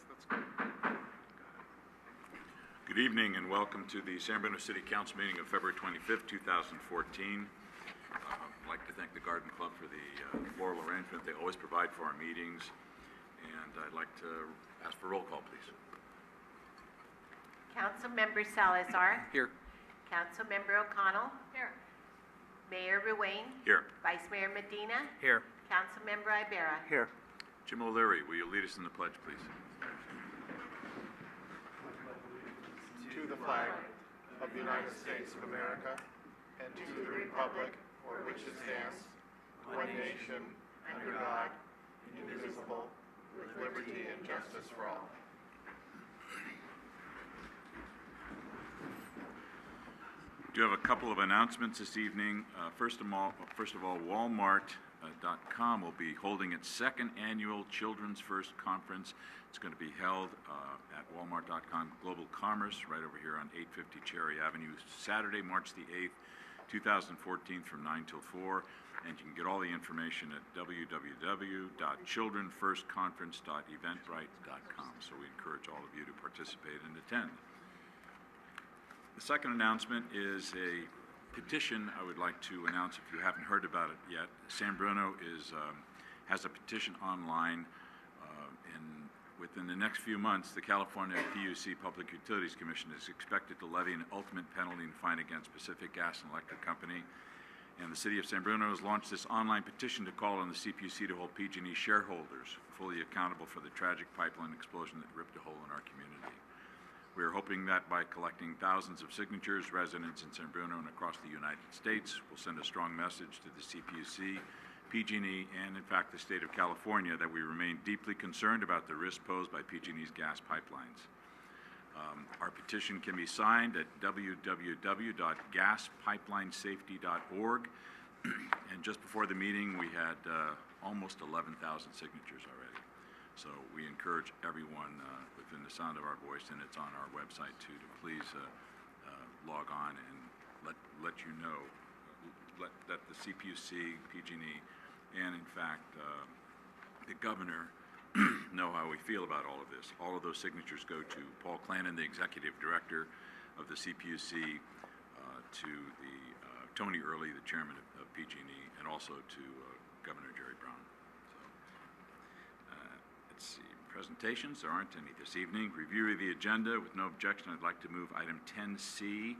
That's good. Good evening and welcome to the San Bruno City Council meeting of February 25th, 2014. I'd like to thank the Garden Club for the floral arrangement they always provide for our meetings. And I'd like to ask for roll call, please. Councilmember Salazar. Here. Councilmember O'Connell. Here. Mayor Ruane. Here. Vice Mayor Medina. Here. Councilmember Ibarra. Here. Jim O'Leary, will you lead us in the pledge, please? To the flag of the United States of America and to the republic for which it stands, one nation, under God, indivisible, with liberty and justice for all. Do have a couple of announcements this evening. First of all, Walmart.com will be holding its second annual Children's First Conference. It's going to be held at Walmart.com Global Commerce right over here on 850 Cherry Avenue, Saturday, March the 8th, 2014 from 9 till 4. And you can get all the information at www.childrenfirstconference.eventbrite.com. So we encourage all of you to participate and attend. The second announcement is a petition I would like to announce if you haven't heard about it yet. San Bruno has a petition online, and within the next few months, the California PUC Public Utilities Commission is expected to levy an ultimate penalty and fine against Pacific Gas and Electric Company. And the City of San Bruno has launched this online petition to call on the CPUC to hold PG&E shareholders fully accountable for the tragic pipeline explosion that ripped a hole in our community. We are hoping that by collecting thousands of signatures, residents in San Bruno and across the United States will send a strong message to the CPUC, PG&E, and in fact the state of California that we remain deeply concerned about the risk posed by PG&E's gas pipelines. Our petition can be signed at www.gaspipelinesafety.org. And just before the meeting, we had almost 11,000 signatures already. So we encourage everyone within the sound of our voice, and it's on our website too, to please log on and let you know, let the CPUC, PG&E, and in fact the governor know how we feel about all of this. All of those signatures go to Paul Clannon, the executive director of the CPUC, to the Tony Early, the chairman of PG&E, and also to Governor Jerry Brown. Let's see, presentations, there aren't any this evening. Review of the agenda, with no objection, I'd like to move item 10C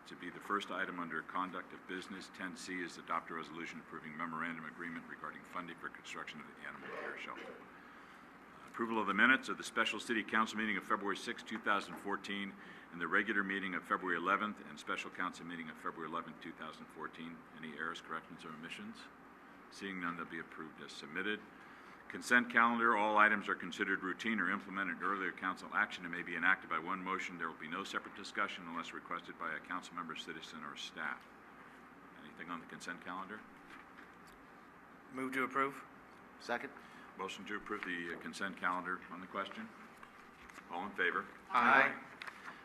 to be the first item under conduct of business. 10C is adopt a resolution approving memorandum agreement regarding funding for construction of the animal care shelter. Approval of the minutes of the special city council meeting of February 6, 2014, and the regular meeting of February 11th and special council meeting of February 11th, 2014. Any errors, corrections, or omissions? Seeing none, they'll be approved as submitted. Consent calendar, all items are considered routine or implemented earlier council action and may be enacted by one motion. There will be no separate discussion unless requested by a council member, citizen, or staff. Anything on the consent calendar? Move to approve. Second. Motion to approve the consent calendar on the question. All in favor? Aye.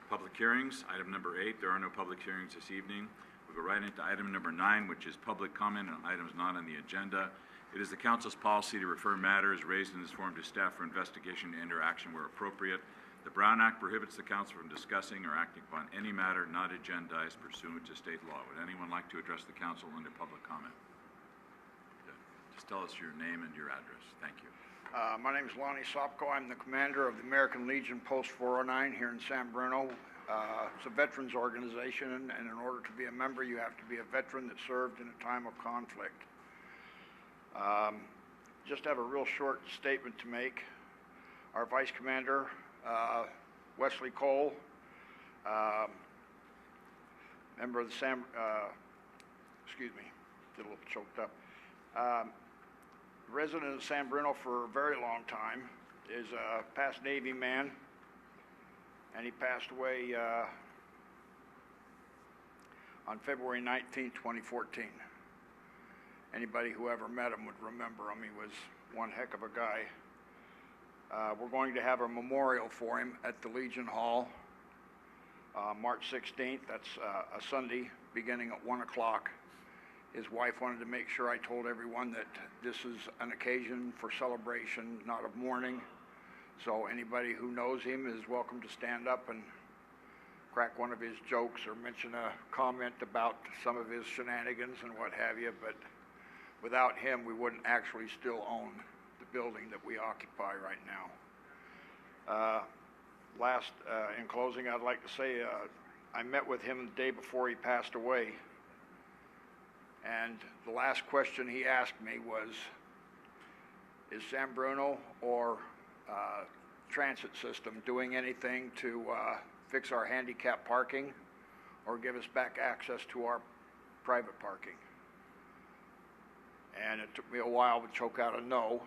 Public hearings, item number 8. There are no public hearings this evening. We'll go right into item number 9, which is public comment on items not on the agenda. It is the council's policy to refer matters raised in this forum to staff for investigation and or action where appropriate. The Brown Act prohibits the council from discussing or acting upon any matter not agendized pursuant to state law. Would anyone like to address the council under public comment? Good. Just tell us your name and your address. Thank you. My name is Lonnie Sopko. I'm the commander of the American Legion Post 409 here in San Bruno. It's a veterans organization, and in order to be a member, you have to be a veteran that served in a time of conflict. Just have a real short statement to make. Our vice commander, Wesley Cole, member of the did a little choked up. Resident of San Bruno for a very long time, is a past Navy man, and he passed away on February 19, 2014. Anybody who ever met him would remember him. He was one heck of a guy. We're going to have a memorial for him at the Legion Hall March 16th. That's a Sunday beginning at 1 o'clock. His wife wanted to make sure I told everyone that this is an occasion for celebration, not of mourning. So anybody who knows him is welcome to stand up and crack one of his jokes or mention a comment about some of his shenanigans and what have you, but without him, we wouldn't actually still own the building that we occupy right now. In closing, I'd like to say I met with him the day before he passed away, and the last question he asked me was, is San Bruno or transit system doing anything to fix our handicap parking or give us back access to our private parking? And it took me a while to choke out a no,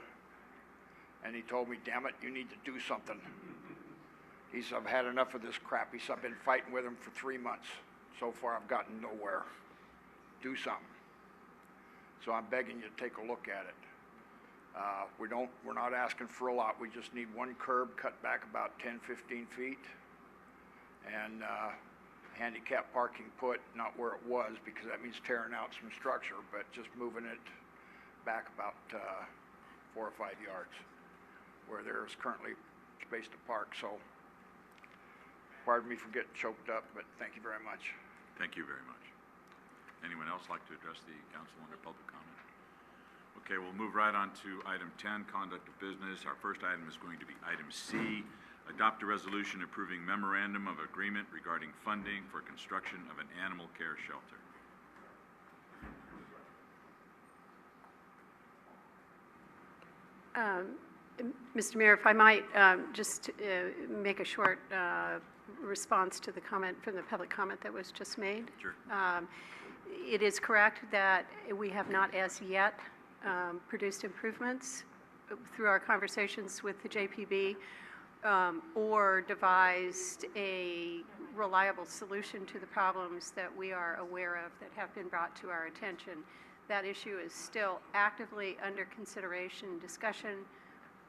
and he told me, damn it, you need to do something. He said, I've had enough of this crap. He said, I've been fighting with him for 3 months. So far, I've gotten nowhere. Do something. So I'm begging you to take a look at it. We're not asking for a lot. We just need one curb cut back about 10, 15 feet, and handicap parking put not where it was, because that means tearing out some structure, but just moving it back about 4 or 5 yards where there is currently space to park. So pardon me for getting choked up, but thank you very much. Thank you very much. Anyone else like to address the council under public comment? Okay, we'll move right on to item 10, conduct of business. Our first item is going to be item C, adopt a resolution approving memorandum of agreement regarding funding for construction of an animal care shelter. Mr. Mayor, if I might just make a short response to the comment from the public comment that was just made. Sure. It is correct that we have not as yet produced improvements through our conversations with the JPB or devised a reliable solution to the problems that we are aware of that have been brought to our attention. That issue is still actively under consideration, discussion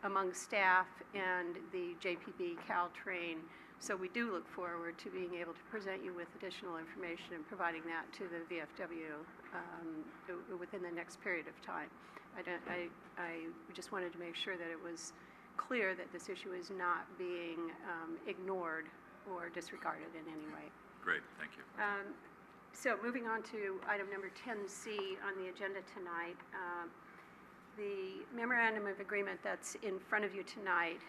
among staff and the JPB Caltrain. So we do look forward to being able to present you with additional information and providing that to the VFW within the next period of time. I just wanted to make sure that it was clear that this issue is not being ignored or disregarded in any way. Great, thank you. So moving on to item number 10C on the agenda tonight. The memorandum of agreement that's in front of you tonight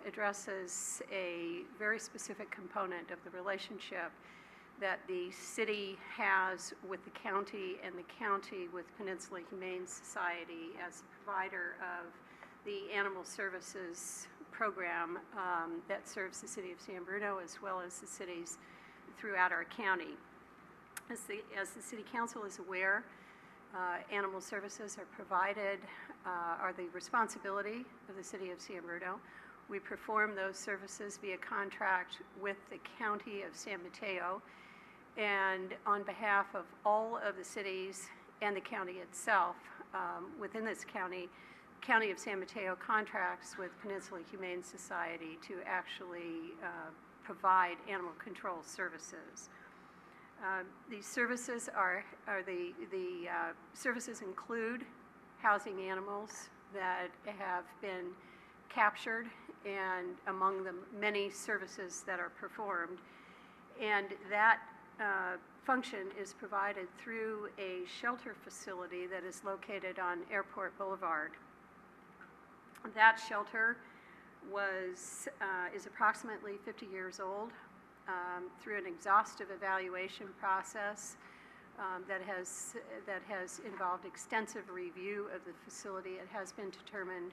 addresses a very specific component of the relationship that the city has with the county and the county with Peninsula Humane Society as a provider of the animal services program that serves the city of San Bruno as well as the cities throughout our county. As the City Council is aware, animal services are provided, are the responsibility of the City of San Bruno. We perform those services via contract with the County of San Mateo, and on behalf of all of the cities and the county itself, within this county, County of San Mateo contracts with Peninsula Humane Society to actually provide animal control services. These services services include housing animals that have been captured, and among the many services that are performed, and that function is provided through a shelter facility that is located on Airport Boulevard. That shelter is approximately 50 years old. Through an exhaustive evaluation process that has involved extensive review of the facility, it has been determined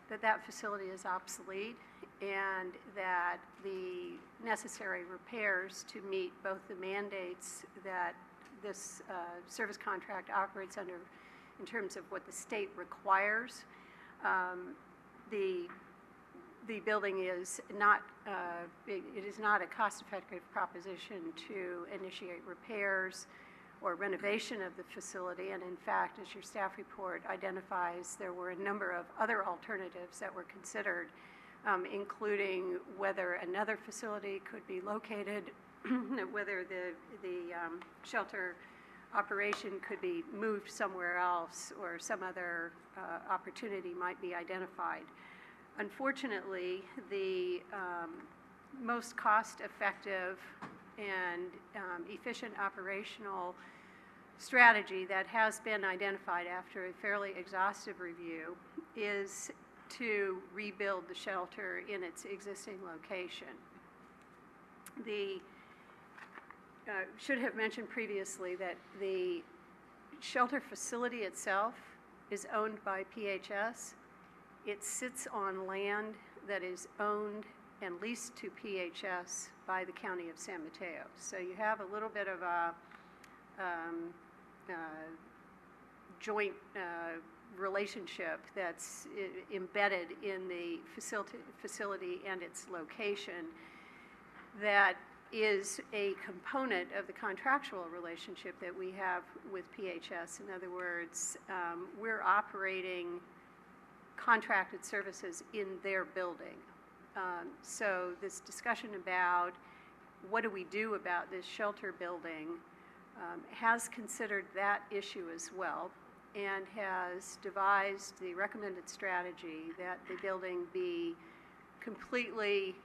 that that facility is obsolete and that the necessary repairs to meet both the mandates that this service contract operates under in terms of what the state requires. The building is not, it is not a cost-effective proposition to initiate repairs or renovation of the facility, and in fact, as your staff report identifies, there were a number of other alternatives that were considered, including whether another facility could be located, whether the shelter operation could be moved somewhere else, or some other opportunity might be identified. Unfortunately, the most cost-effective and efficient operational strategy that has been identified after a fairly exhaustive review is to rebuild the shelter in its existing location. The should have mentioned previously that the shelter facility itself is owned by PHS. It sits on land that is owned and leased to PHS by the County of San Mateo. So you have a little bit of a joint relationship that's embedded in the facility and its location that is a component of the contractual relationship that we have with PHS. In other words, we're operating contracted services in their building. So this discussion about what do we do about this shelter building has considered that issue as well and has devised the recommended strategy that the building be completely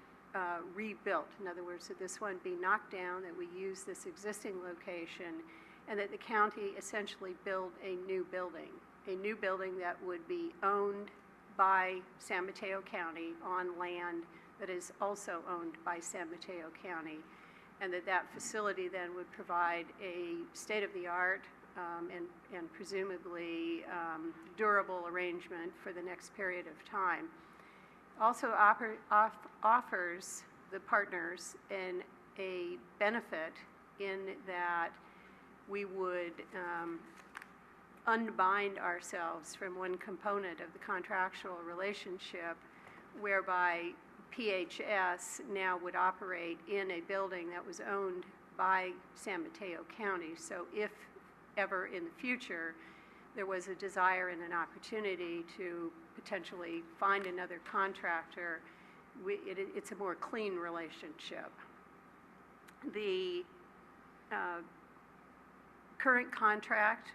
rebuilt. In other words, that this one be knocked down, that we use this existing location, and that the county essentially build a new building that would be owned by San Mateo County on land that is also owned by San Mateo County, and that facility then would provide a state-of-the-art and presumably durable arrangement for the next period of time. Also offers the partners a benefit in that we would unbind ourselves from one component of the contractual relationship, whereby PHS now would operate in a building that was owned by San Mateo County. So if ever in the future there was a desire and an opportunity to potentially find another contractor, it's a more clean relationship. The current contract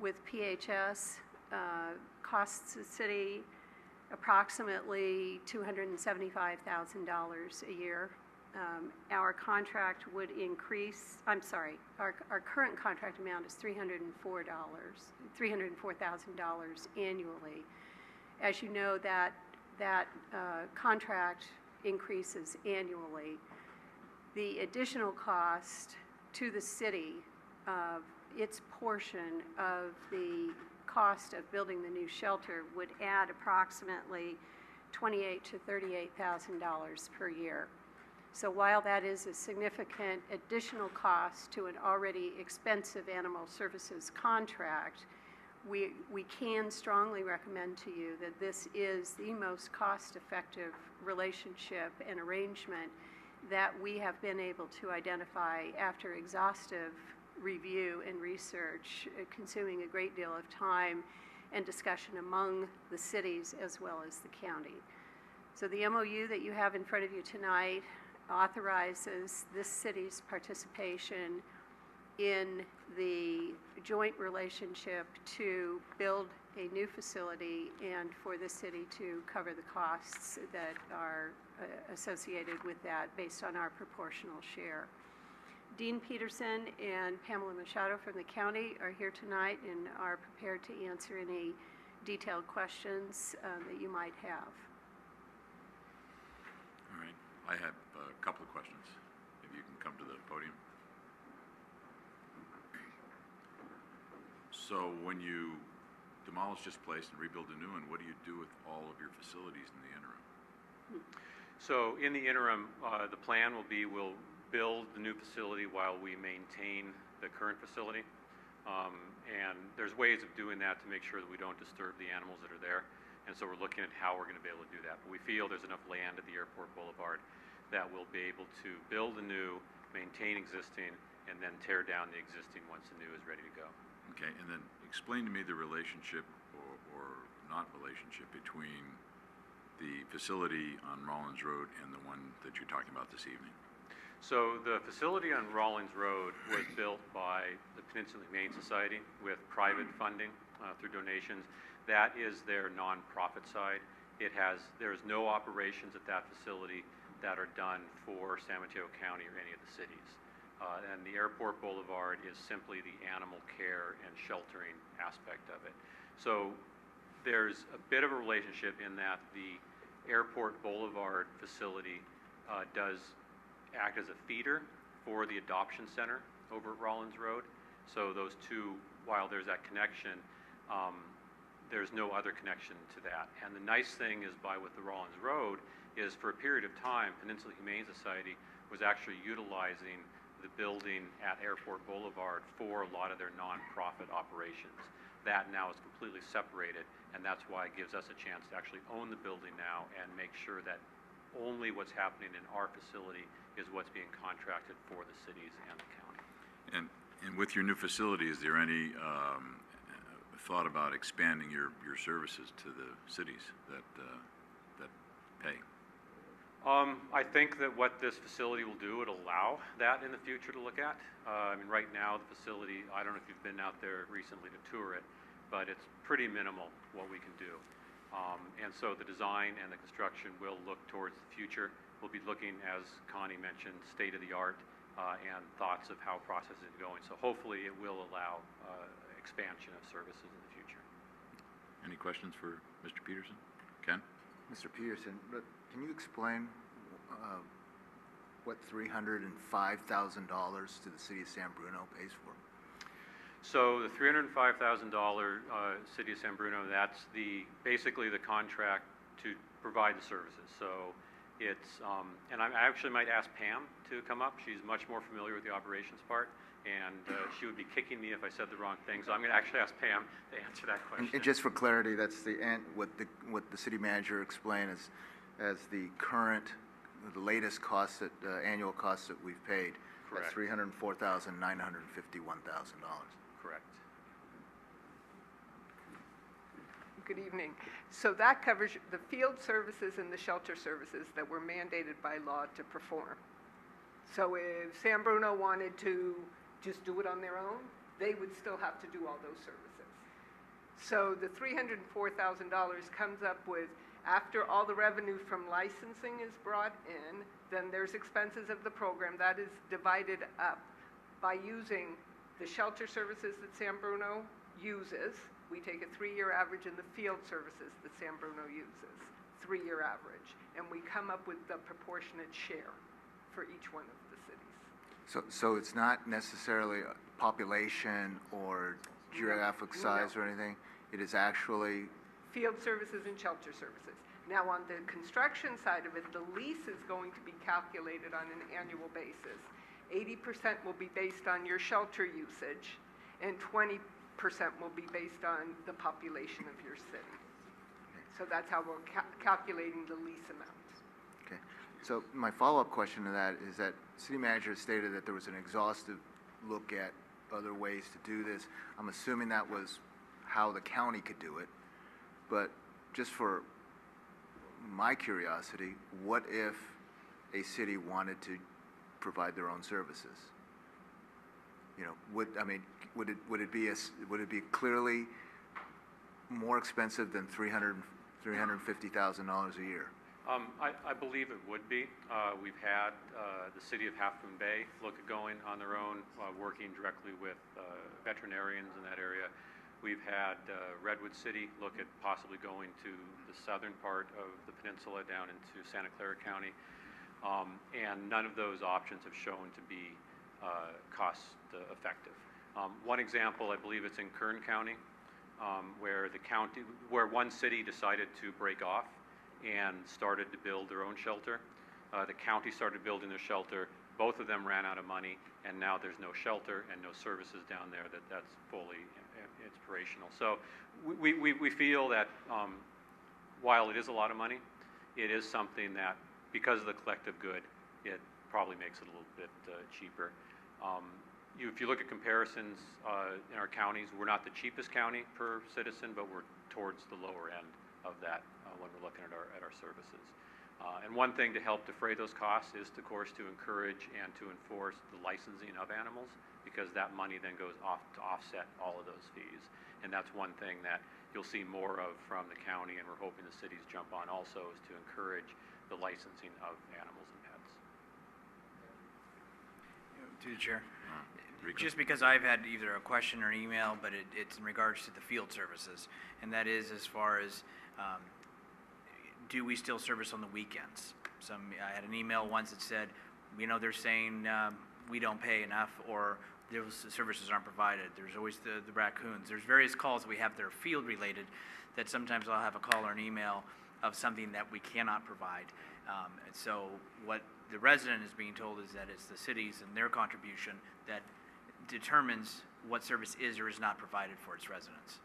with PHS costs the city approximately $275,000 a year. Our contract would increase, our current contract amount is $304,000 annually. As you know, that contract increases annually. The additional cost to the city of its portion of the cost of building the new shelter would add approximately $28,000 to $38,000 per year. So while that is a significant additional cost to an already expensive animal services contract, we can strongly recommend to you that this is the most cost-effective relationship and arrangement that we have been able to identify after exhaustive review and research, consuming a great deal of time and discussion among the cities as well as the county. So the MOU that you have in front of you tonight authorizes this city's participation in the joint relationship to build a new facility and for the city to cover the costs that are associated with that based on our proportional share. Dean Peterson and Pamela Machado from the county are here tonight and are prepared to answer any detailed questions that you might have. All right. I have a couple of questions. If you can come to the podium. So when you demolish this place and rebuild a new one, what do you do with all of your facilities in the interim? So in the interim, the plan will be we'll build the new facility while we maintain the current facility. And there's ways of doing that to make sure that we don't disturb the animals that are there. And so we're looking at how we're going to be able to do that. But we feel there's enough land at the airport boulevard that we'll be able to build a new, maintain existing, and then tear down the existing once the new is ready to go. Okay, and then explain to me the relationship or not relationship between the facility on Rollins Road and the one that you're talking about this evening. So the facility on Rollins Road was built by the Peninsula Humane Society with private funding through donations. That is their nonprofit side. There's no operations at that facility that are done for San Mateo County or any of the cities. And the Airport Boulevard is simply the animal care and sheltering aspect of it. So there's a bit of a relationship in that the Airport Boulevard facility does act as a feeder for the adoption center over at Rollins Road. So those two, while there's that connection, there's no other connection to that. And the nice thing is with the Rollins Road is for a period of time, Peninsula Humane Society was actually utilizing the building at Airport Boulevard for a lot of their nonprofit operations. That now is completely separated, and that's why it gives us a chance to actually own the building now and make sure that only what's happening in our facility is what's being contracted for the cities and the county. And with your new facility, is there any thought about expanding your services to the cities that pay? I think that what this facility will do, it'll allow that in the future to look at. I mean, right now, the facility, I don't know if you've been out there recently to tour it, but it's pretty minimal what we can do. And so the design and the construction will look towards the future. We'll be looking, as Connie mentioned, state-of-the-art and thoughts of how processes are going. So hopefully it will allow expansion of services in the future. Any questions for Mr. Peterson? Ken? Mr. Peterson, but can you explain what $305,000 to the city of San Bruno pays for? So the $305,000 City of San Bruno, that's basically the contract to provide the services. So it's, and I actually might ask Pam to come up. She's much more familiar with the operations part, and she would be kicking me if I said the wrong thing. So I'm going to actually ask Pam to answer that question. And just for clarity, that's what the city manager explained as the latest cost that annual cost that we've paid. Correct. That's $304,951,000. Correct. Good evening. So that covers the field services and the shelter services that were mandated by law to perform. So if San Bruno wanted to just do it on their own, they would still have to do all those services. So the $304,000 comes up with, after all the revenue from licensing is brought in, then there's expenses of the program. That is divided up by using the shelter services that San Bruno uses. We take a 3-year average in the field services that San Bruno uses, 3-year average. And we come up with the proportionate share for each one of the cities. So it's not necessarily population or geographic size or anything? It is actually... Field services and shelter services. Now on the construction side of it, the lease is going to be calculated on an annual basis. 80% will be based on your shelter usage, and 20% will be based on the population of your city. So that's how we're calculating the lease amount. Okay. So my follow-up question to that is that city manager stated that there was an exhaustive look at other ways to do this. I'm assuming that was how the county could do it. But just for my curiosity, what if a city wanted to provide their own services? You know, would it be clearly more expensive than $350,000 a year? I believe it would be. We've had the city of Half Moon Bay look at going on their own, working directly with veterinarians in that area. We've had Redwood City look at possibly going to the southern part of the peninsula down into Santa Clara County. And none of those options have shown to be cost effective. One example, I believe it's in Kern County, where one city decided to break off and started to build their own shelter. The county started building their shelter. Both of them ran out of money, and now there's no shelter and no services down there that's fully inspirational. So we feel that while it is a lot of money, it is something that, because of the collective good, it probably makes it a little bit cheaper. If you look at comparisons in our counties, we're not the cheapest county per citizen, but we're towards the lower end of that when we're looking at our services. And one thing to help defray those costs is, of course, to encourage and to enforce the licensing of animals, because that money then goes off to offset all of those fees. And that's one thing that you'll see more of from the county, and we're hoping the cities jump on also, is to encourage the licensing of animals and pets. To the chair. Rico? Just because I've had either a question or an email, but it's in regards to the field services, and that is as far as, do we still service on the weekends? I had an email once that said, they're saying we don't pay enough, or those services aren't provided. There's always the raccoons. There's various calls that we have that are field related that sometimes I'll have a call or an email of something that we cannot provide. And so what the resident is being told is that it's the cities and their contribution that determines what service is or is not provided for its residents.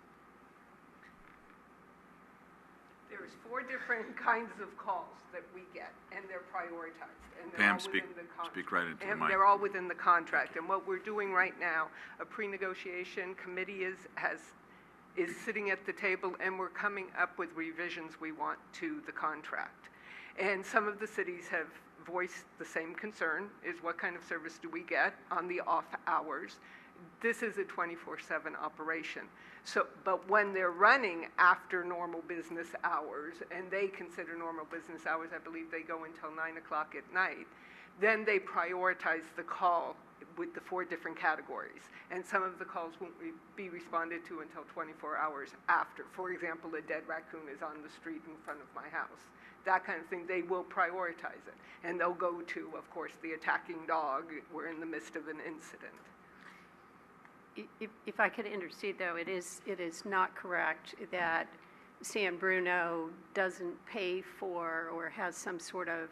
There's 4 different kinds of calls that we get, and they're prioritized. And they're Pam, all within the speak right into the and mic. they're all within the contract. And what we're doing right now, a pre-negotiation committee is sitting at the table, and we're coming up with revisions we want to the contract. And some of the cities have voiced the same concern, is what kind of service do we get on the off hours? This is a 24/7 operation. So, but when they're running after normal business hours, and they consider normal business hours, I believe they go until 9 o'clock at night, then they prioritize the call with the 4 different categories. And some of the calls won't be responded to until 24 hours after. For example, a dead raccoon is on the street in front of my house. That kind of thing, they will prioritize it. And they'll go to, of course, the attacking dog. We're in the midst of an incident. If I could intercede, though, it is not correct that San Bruno doesn't pay for or has some sort of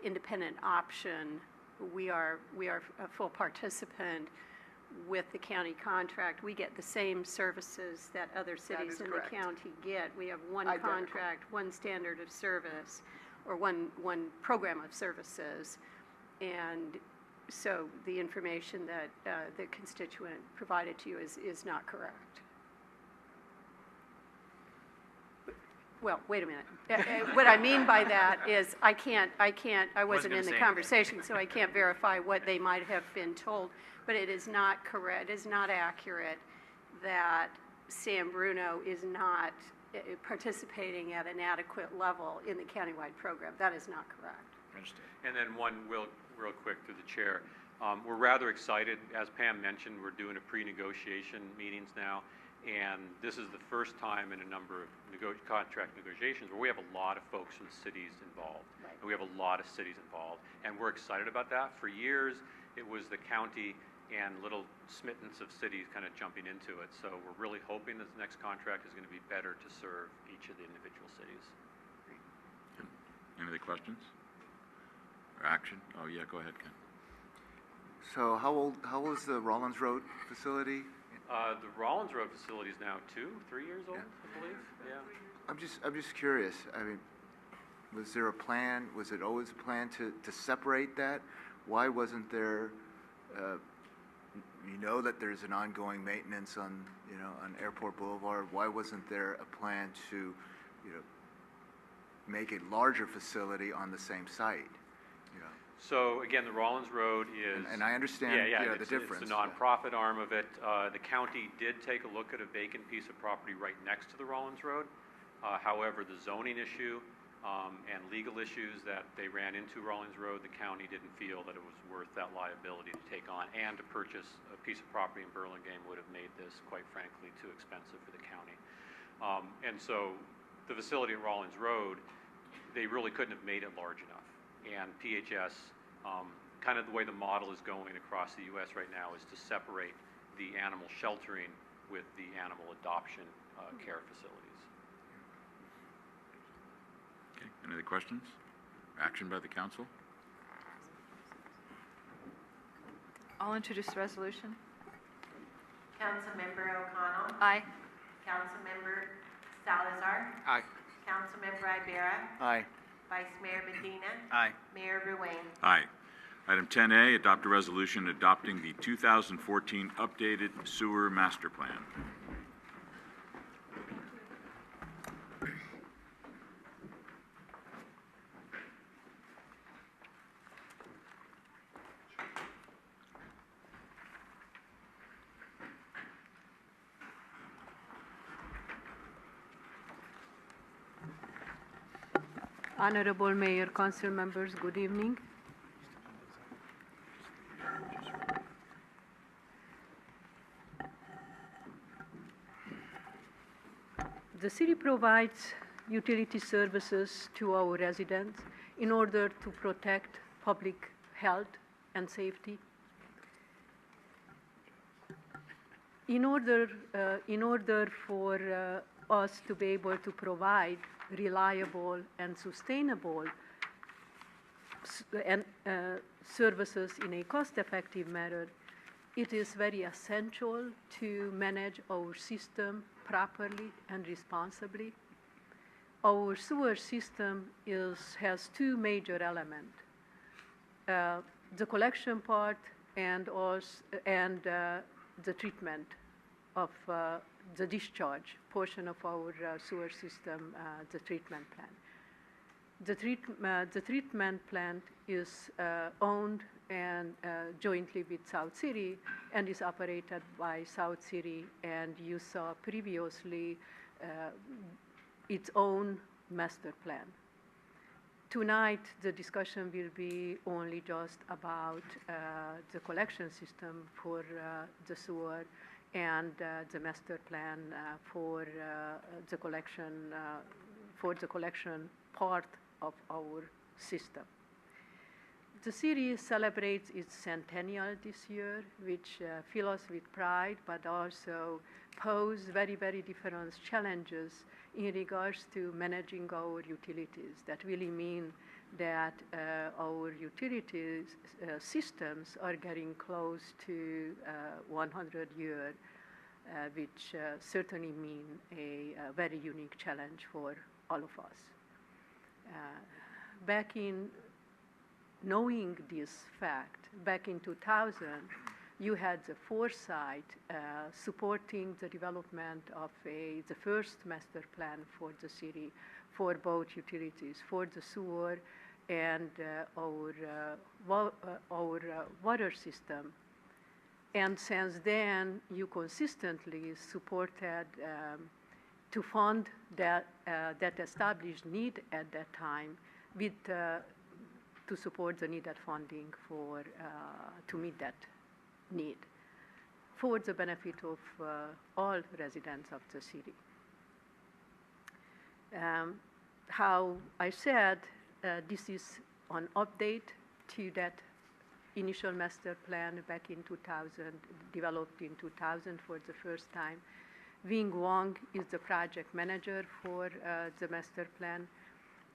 independent option. We are a full participant with the county contract. We get the same services that other cities in the county get. We have one contract, one standard of service, or one program of services. And so the information that the constituent provided to you is not correct. Well, wait a minute. What I mean by that is I wasn't in the conversation, so I can't verify what they might have been told, but it is not correct, it is not accurate that San Bruno is not participating at an adequate level in the countywide program. That is not correct. Understood. And then one real quick through the chair. We're rather excited. As Pam mentioned, we're doing a pre-negotiation meetings now, and this is the first time in a number of contract negotiations where we have a lot of folks from the cities involved. Right. And we have a lot of cities involved, and we're excited about that. For years, it was the county and little smittens of cities kind of jumping into it. So we're really hoping that the next contract is going to be better to serve each of the individual cities. Any other questions or action? Oh, yeah, go ahead, Ken. So how old is the Rollins Road facility? The Rollins Road facility is now 3 years old, I believe. Yeah. I'm just curious. I mean, was there a plan? Was it always a plan to separate that? Why wasn't there? You know that there's an ongoing maintenance on Airport Boulevard. Why wasn't there a plan to make a larger facility on the same site? So again, the Rollins Road is... And I understand the difference. It's the nonprofit arm of it. The county did take a look at a vacant piece of property right next to the Rollins Road. However, the zoning issue and legal issues that they ran into Rollins Road, the county didn't feel that it was worth that liability to take on, and to purchase a piece of property in Burlingame would have made this, quite frankly, too expensive for the county. And so the facility at Rollins Road, they really couldn't have made it large enough. And PHS, kind of the way the model is going across the U.S. right now, is to separate the animal sheltering with the animal adoption care facilities. Okay, any other questions? Action by the council? I'll introduce the resolution. Councilmember O'Connell. Aye. Councilmember Salazar. Aye. Councilmember Ibera. Aye. Vice Mayor Medina. Aye. Mayor Ruane. Aye. Item 10A, adopt a resolution adopting the 2014 updated sewer master plan. Honorable Mayor, council members, good evening. The city provides utility services to our residents in order to protect public health and safety. In order for us to be able to provide reliable and sustainable services in a cost-effective manner, it is very essential to manage our system properly and responsibly. Our sewer system has two major elements: the collection part and the treatment of the discharge portion of our sewer system, the treatment plant. The treatment plant is owned and jointly with South City and is operated by South City, and you saw previously its own master plan. Tonight, the discussion will be only just about the collection system for the sewer and the master plan for the collection part of our system. The city celebrates its centennial this year, which fills us with pride, but also pose very, very different challenges in regards to managing our utilities. That really mean that our utilities systems are getting close to 100 years, which certainly mean a very unique challenge for all of us. Back in knowing this fact, back in 2000, you had the foresight supporting the development of the first master plan for the city, for both utilities, for the sewer and our water system. And since then, you consistently supported to fund that established need at that time with to support the needed funding for to meet that need for the benefit of all residents of the city. How I said, this is an update to that initial master plan back in 2000, developed in 2000 for the first time. Wing Wang is the project manager for the master plan,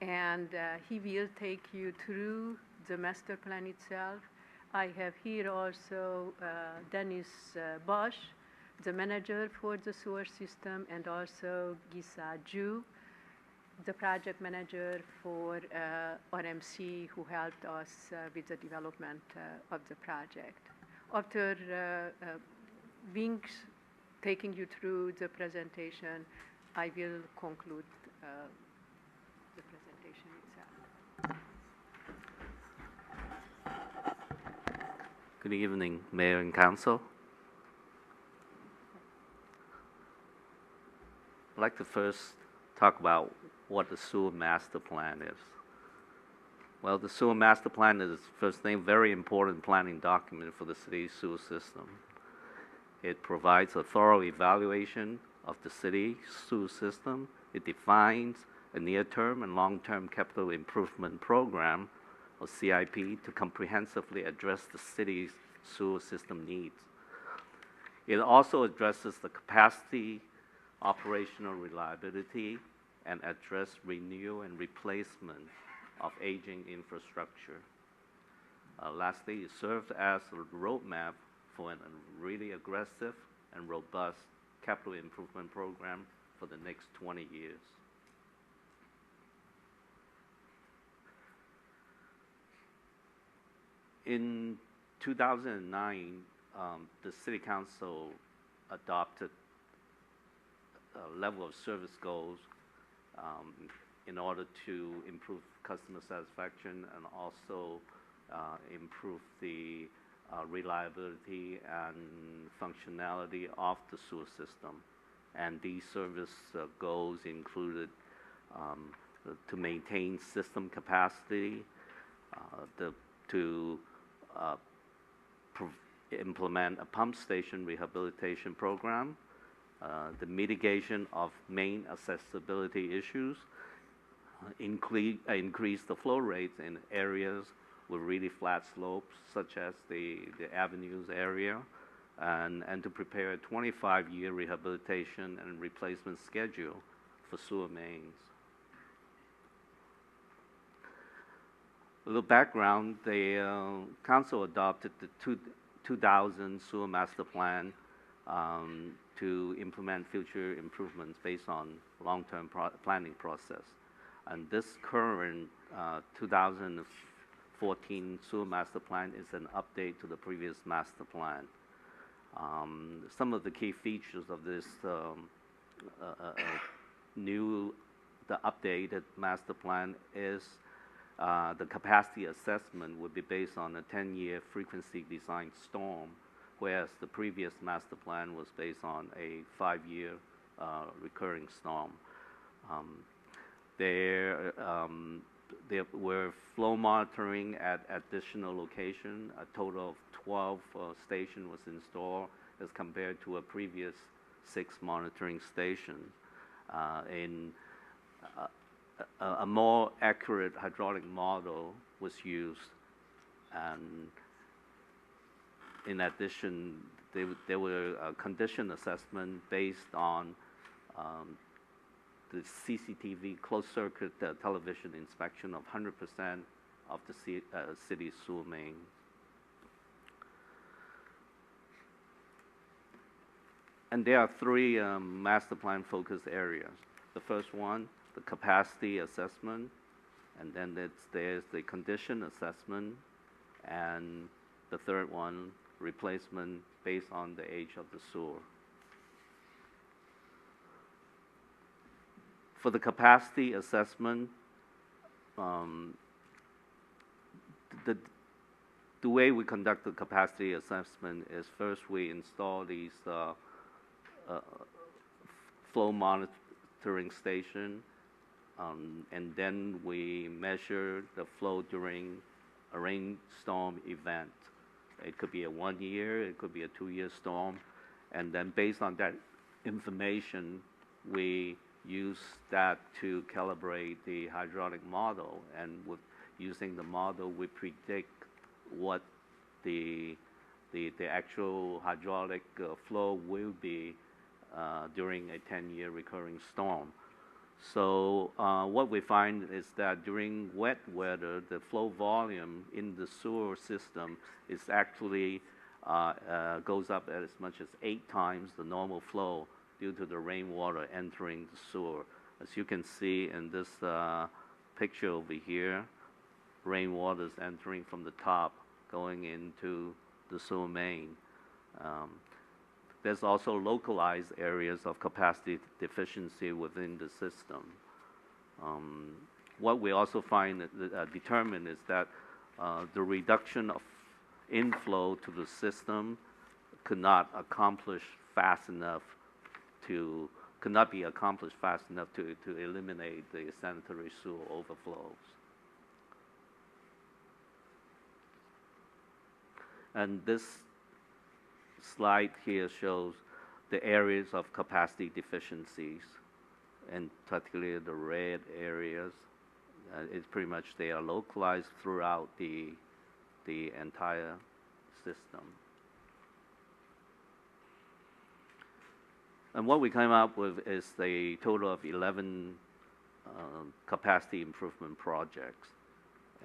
and he will take you through the master plan itself. I have here also Dennis Bosch, the manager for the sewer system, and also Gisa Ju, the project manager for RMC, who helped us with the development of the project. After Wing's taking you through the presentation, I will conclude the presentation itself. Good evening, Mayor and Council. I'd like to first talk about what the sewer master plan is. Well, the sewer master plan is, first thing, very important planning document for the city's sewer system. It provides a thorough evaluation of the city's sewer system. It defines a near-term and long-term capital improvement program, or CIP, to comprehensively address the city's sewer system needs. It also addresses the capacity, operational reliability, and address renewal and replacement of aging infrastructure. Lastly, it serves as a roadmap for a really aggressive and robust capital improvement program for the next 20 years. In 2009, the City Council adopted a level of service goals in order to improve customer satisfaction and also improve the reliability and functionality of the sewer system. And these service goals included to maintain system capacity, to implement a pump station rehabilitation program, the mitigation of main accessibility issues, increase the flow rates in areas with really flat slopes, such as the avenues area, and to prepare a 25-year rehabilitation and replacement schedule for sewer mains. A little background, the council adopted the 2000 sewer master plan to implement future improvements based on long-term planning process. And this current 2014 sewer master plan is an update to the previous master plan. Some of the key features of this the updated master plan is the capacity assessment would be based on a 10-year frequency design storm, whereas the previous master plan was based on a 5-year recurring storm. There were flow monitoring at additional location. A total of 12 stations was installed as compared to a previous 6 monitoring stations. A more accurate hydraulic model was used, and in addition, there were a condition assessment based on the CCTV closed-circuit television inspection of 100% of the city's sewer main. And there are 3 master plan focus areas. The first one, the capacity assessment, and then there's the condition assessment, and the third one, replacement based on the age of the sewer. For the capacity assessment, the way we conduct the capacity assessment is first we install these flow monitoring station, and then we measure the flow during a rainstorm event. It could be a 1-year, it could be a 2-year storm, and then based on that information, we use that to calibrate the hydraulic model, and with using the model, we predict what the actual hydraulic flow will be during a 10-year recurring storm. So what we find is that during wet weather, the flow volume in the sewer system is actually goes up as much as 8 times the normal flow due to the rainwater entering the sewer. As you can see in this picture over here, rainwater is entering from the top, going into the sewer main. There's also localized areas of capacity deficiency within the system. What we also find determined is that the reduction of inflow to the system could not be accomplished fast enough to eliminate the sanitary sewer overflows. And this slide here shows the areas of capacity deficiencies, and particularly the red areas. It's pretty much they are localized throughout the entire system. And what we came up with is a total of 11 capacity improvement projects,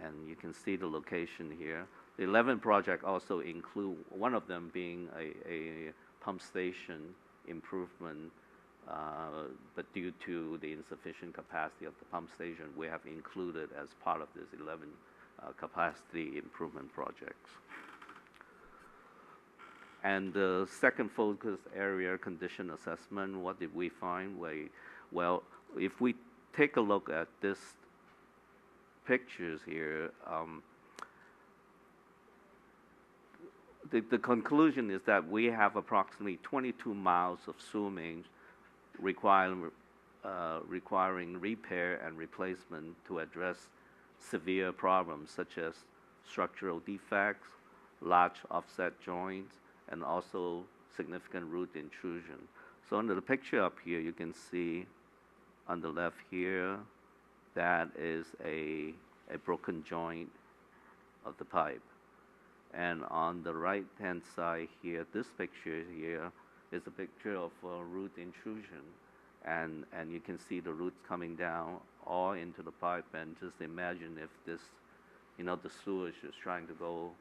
and you can see the location here. The 11 projects also include one of them being a pump station improvement, but due to the insufficient capacity of the pump station, we have included as part of this 11 capacity improvement projects. And the second focus area, condition assessment, what did we find? Well, if we take a look at this pictures here, the conclusion is that we have approximately 22 miles of sewer mains requiring requiring repair and replacement to address severe problems such as structural defects, large offset joints, and also significant root intrusion. So under the picture up here, you can see on the left here, that is a broken joint of the pipe. And on the right-hand side here, this picture here is a picture of root intrusion. And you can see the roots coming down all into the pipe. And just imagine if this, the sewage is trying to go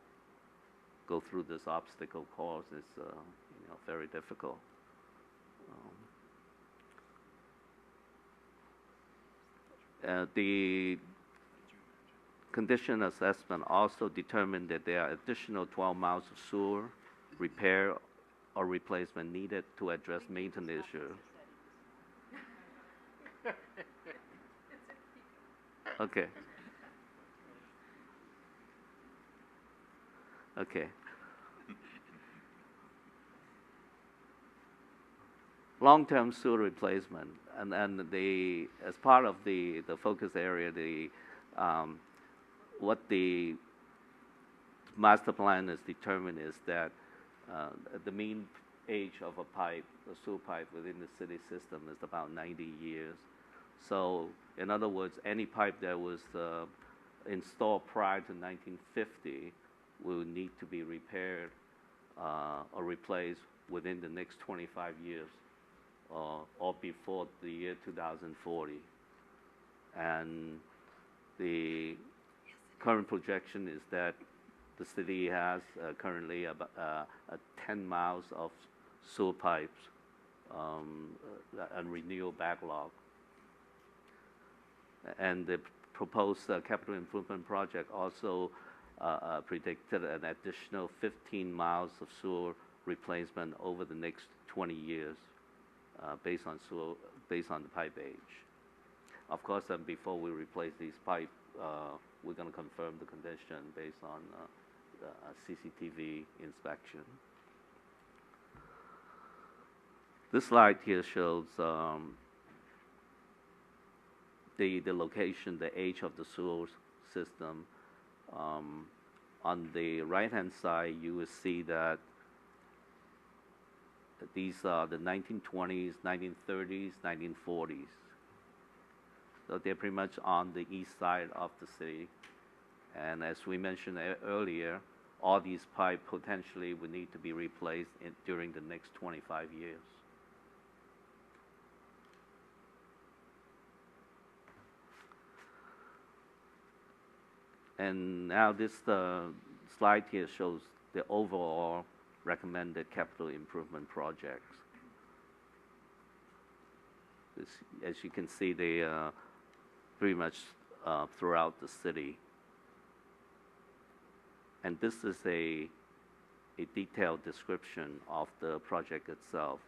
through this obstacle course. It's, very difficult. The condition assessment also determined that there are additional 12 miles of sewer repair or replacement needed to address maintenance issues. Okay. Okay. Long-term sewer replacement, and as part of the focus area, what the master plan has determined is that the mean age of a pipe, a sewer pipe within the city system is about 90 years. So, in other words, any pipe that was installed prior to 1950 will need to be repaired or replaced within the next 25 years or before the year 2040. And the current projection is that the city has currently about 10 miles of sewer pipes and renewal backlog. And the proposed capital improvement project also predicted an additional 15 miles of sewer replacement over the next 20 years based on the pipe age. Of course, before we replace these pipes, we're going to confirm the condition based on CCTV inspection. This slide here shows the location, the age of the sewer system. On the right-hand side, you will see that these are the 1920s, 1930s, 1940s. So they're pretty much on the east side of the city. And as we mentioned earlier, all these pipes potentially would need to be replaced during the next 25 years. And now this slide here shows the overall recommended capital improvement projects. As you can see, they are pretty much throughout the city. And this is a detailed description of the project itself.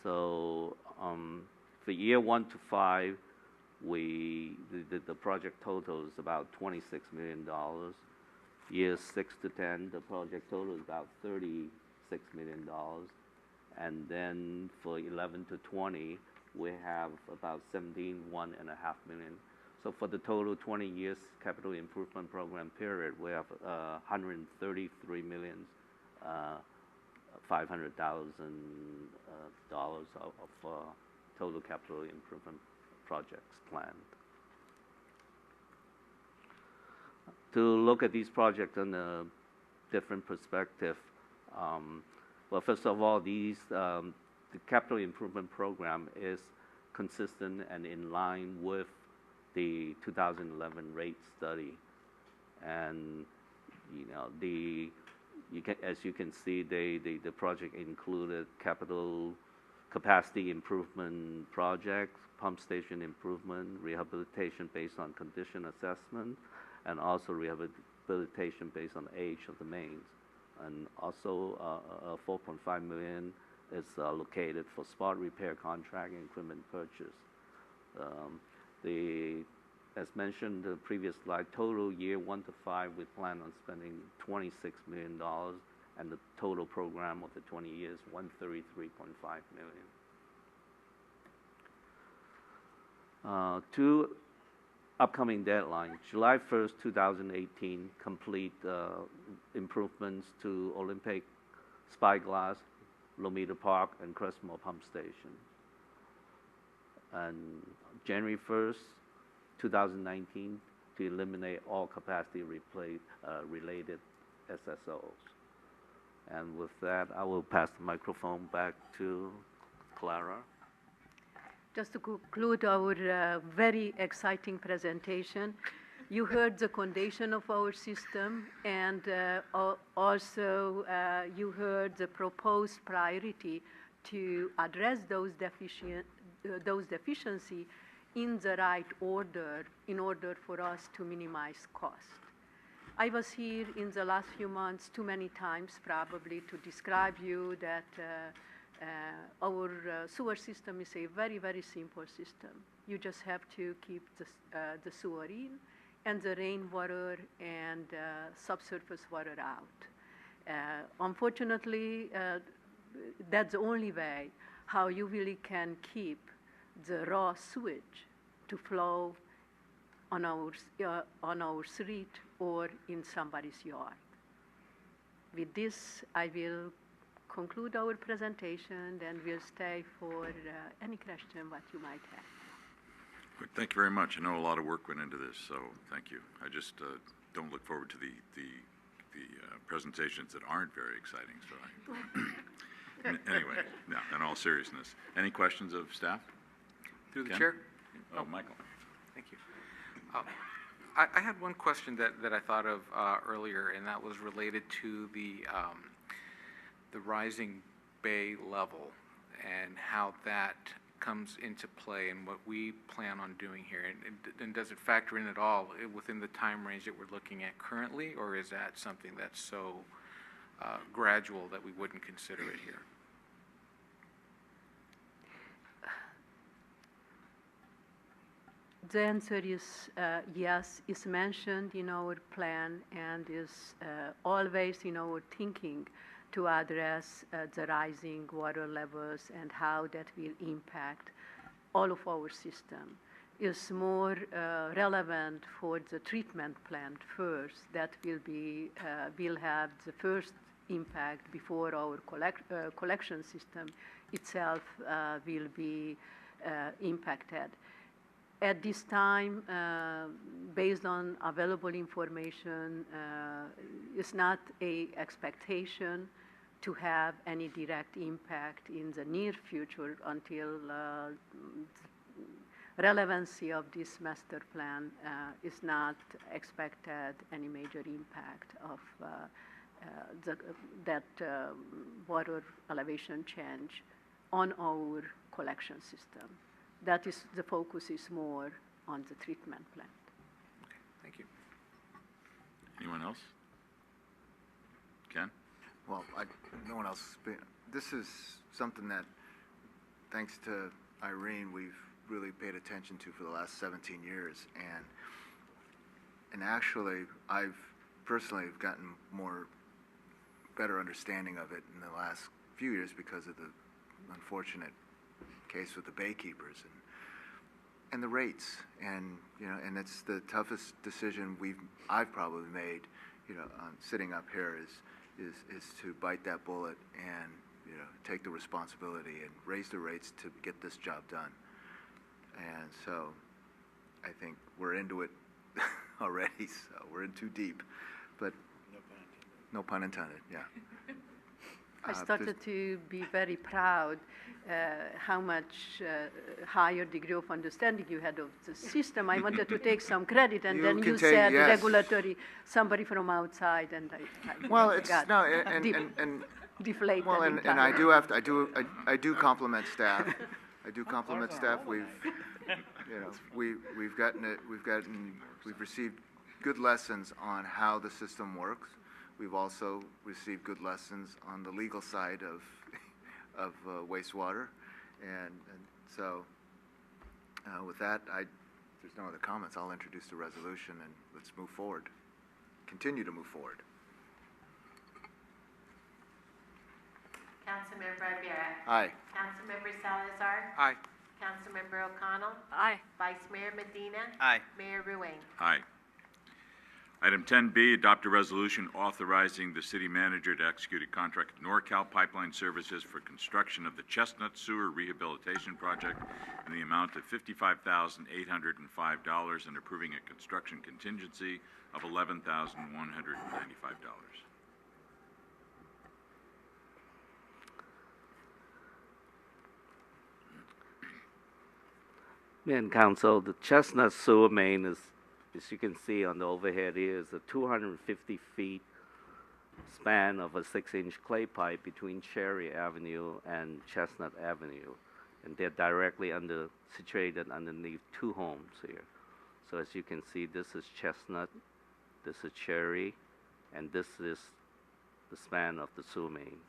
So for year 1 to 5, the project total is about $26 million. Years 6 to 10, the project total is about $36 million. And then for 11 to 20, we have about $17.5 million. So for the total 20 years capital improvement program period, we have $133,500,000 of total capital improvement projects planned. To look at these projects in a different perspective, well, first of all, the capital improvement program is consistent and in line with the 2011 rate study. And, as you can see, the project included capital capacity improvement projects, pump station improvement, rehabilitation based on condition assessment, and also rehabilitation based on age of the mains. And also $4.5 million is allocated for spot repair contract and equipment purchase. As mentioned in the previous slide, total year 1 to 5, we plan on spending $26 million, and the total program of the 20 years, $133.5 million. Two upcoming deadlines. July 1st, 2018, complete improvements to Olympic Spyglass, Lomita Park, and Crestmore Pump Station. And January 1st, 2019, to eliminate all capacity related SSOs. And with that, I will pass the microphone back to Clara. Just to conclude our very exciting presentation, you heard the condition of our system, and also you heard the proposed priority to address those deficiencies in the right order in order for us to minimize cost. I was here in the last few months too many times probably to describe you that our sewer system is a very, very simple system. You just have to keep the sewer in and the rainwater and subsurface water out. Unfortunately, that's the only way how you really can keep the raw sewage to flow on our street or in somebody's yard. With this, I will conclude our presentation, and we'll stay for any question what you might have. Good. Thank you very much. I know a lot of work went into this, so thank you. I just don't look forward to the presentations that aren't very exciting. So anyway, no, in all seriousness, any questions of staff? Through the Ken? chair? Oh, Michael. Thank you. I had one question that I thought of earlier, and that was related to the rising bay level and how that comes into play and what we plan on doing here. And does it factor in at all within the time range that we're looking at currently, or is that something that's so gradual that we wouldn't consider it here? The answer is yes, it's mentioned in our plan and is always in our thinking to address the rising water levels and how that will impact all of our system. It's more relevant for the treatment plant first. That will have the first impact before our collection system itself will be impacted. At this time, based on available information, it's not an expectation to have any direct impact in the near future until relevancy of this master plan is not expected any major impact of that water elevation change on our collection system. That is, the focus is more on the treatment plant. Okay, thank you. Anyone else? Ken? Well, no one else. This is something that, thanks to Irene, we've really paid attention to for the last 17 years. And actually, I've personally gotten better understanding of it in the last few years because of the unfortunate case with the baykeepers and the rates, and and it's the toughest decision I've probably made, sitting up here is to bite that bullet and take the responsibility and raise the rates to get this job done. And so I think we're into it already, so we're in too deep, but no pun intended. Yeah. I started to be very proud how much higher degree of understanding you had of the system. I wanted to take some credit, and then you said yes. Regulatory, somebody from outside, and I Well, it's got no, and deflated. well, and I do have to. I do compliment staff. I do compliment staff. We've received good lessons on how the system works. We've also received good lessons on the legal side of wastewater, and so with that, if there's no other comments, I'll introduce the resolution and let's move forward. Continue to move forward. Councilmember Ibarra. Aye. Councilmember Salazar. Aye. Councilmember O'Connell. Aye. Vice Mayor Medina. Aye. Mayor Ruane. Aye. Item 10B, adopt a resolution authorizing the city manager to execute a contract with NorCal Pipeline Services for construction of the Chestnut Sewer Rehabilitation Project in the amount of $55,805 and approving a construction contingency of $11,195. Mayor and Council, the Chestnut Sewer Main is, as you can see on the overhead here, is a 250 feet span of a 6-inch clay pipe between Cherry Avenue and Chestnut Avenue. And they're directly situated underneath two homes here. So as you can see, this is Chestnut, this is Cherry, and this is the span of the sewer main.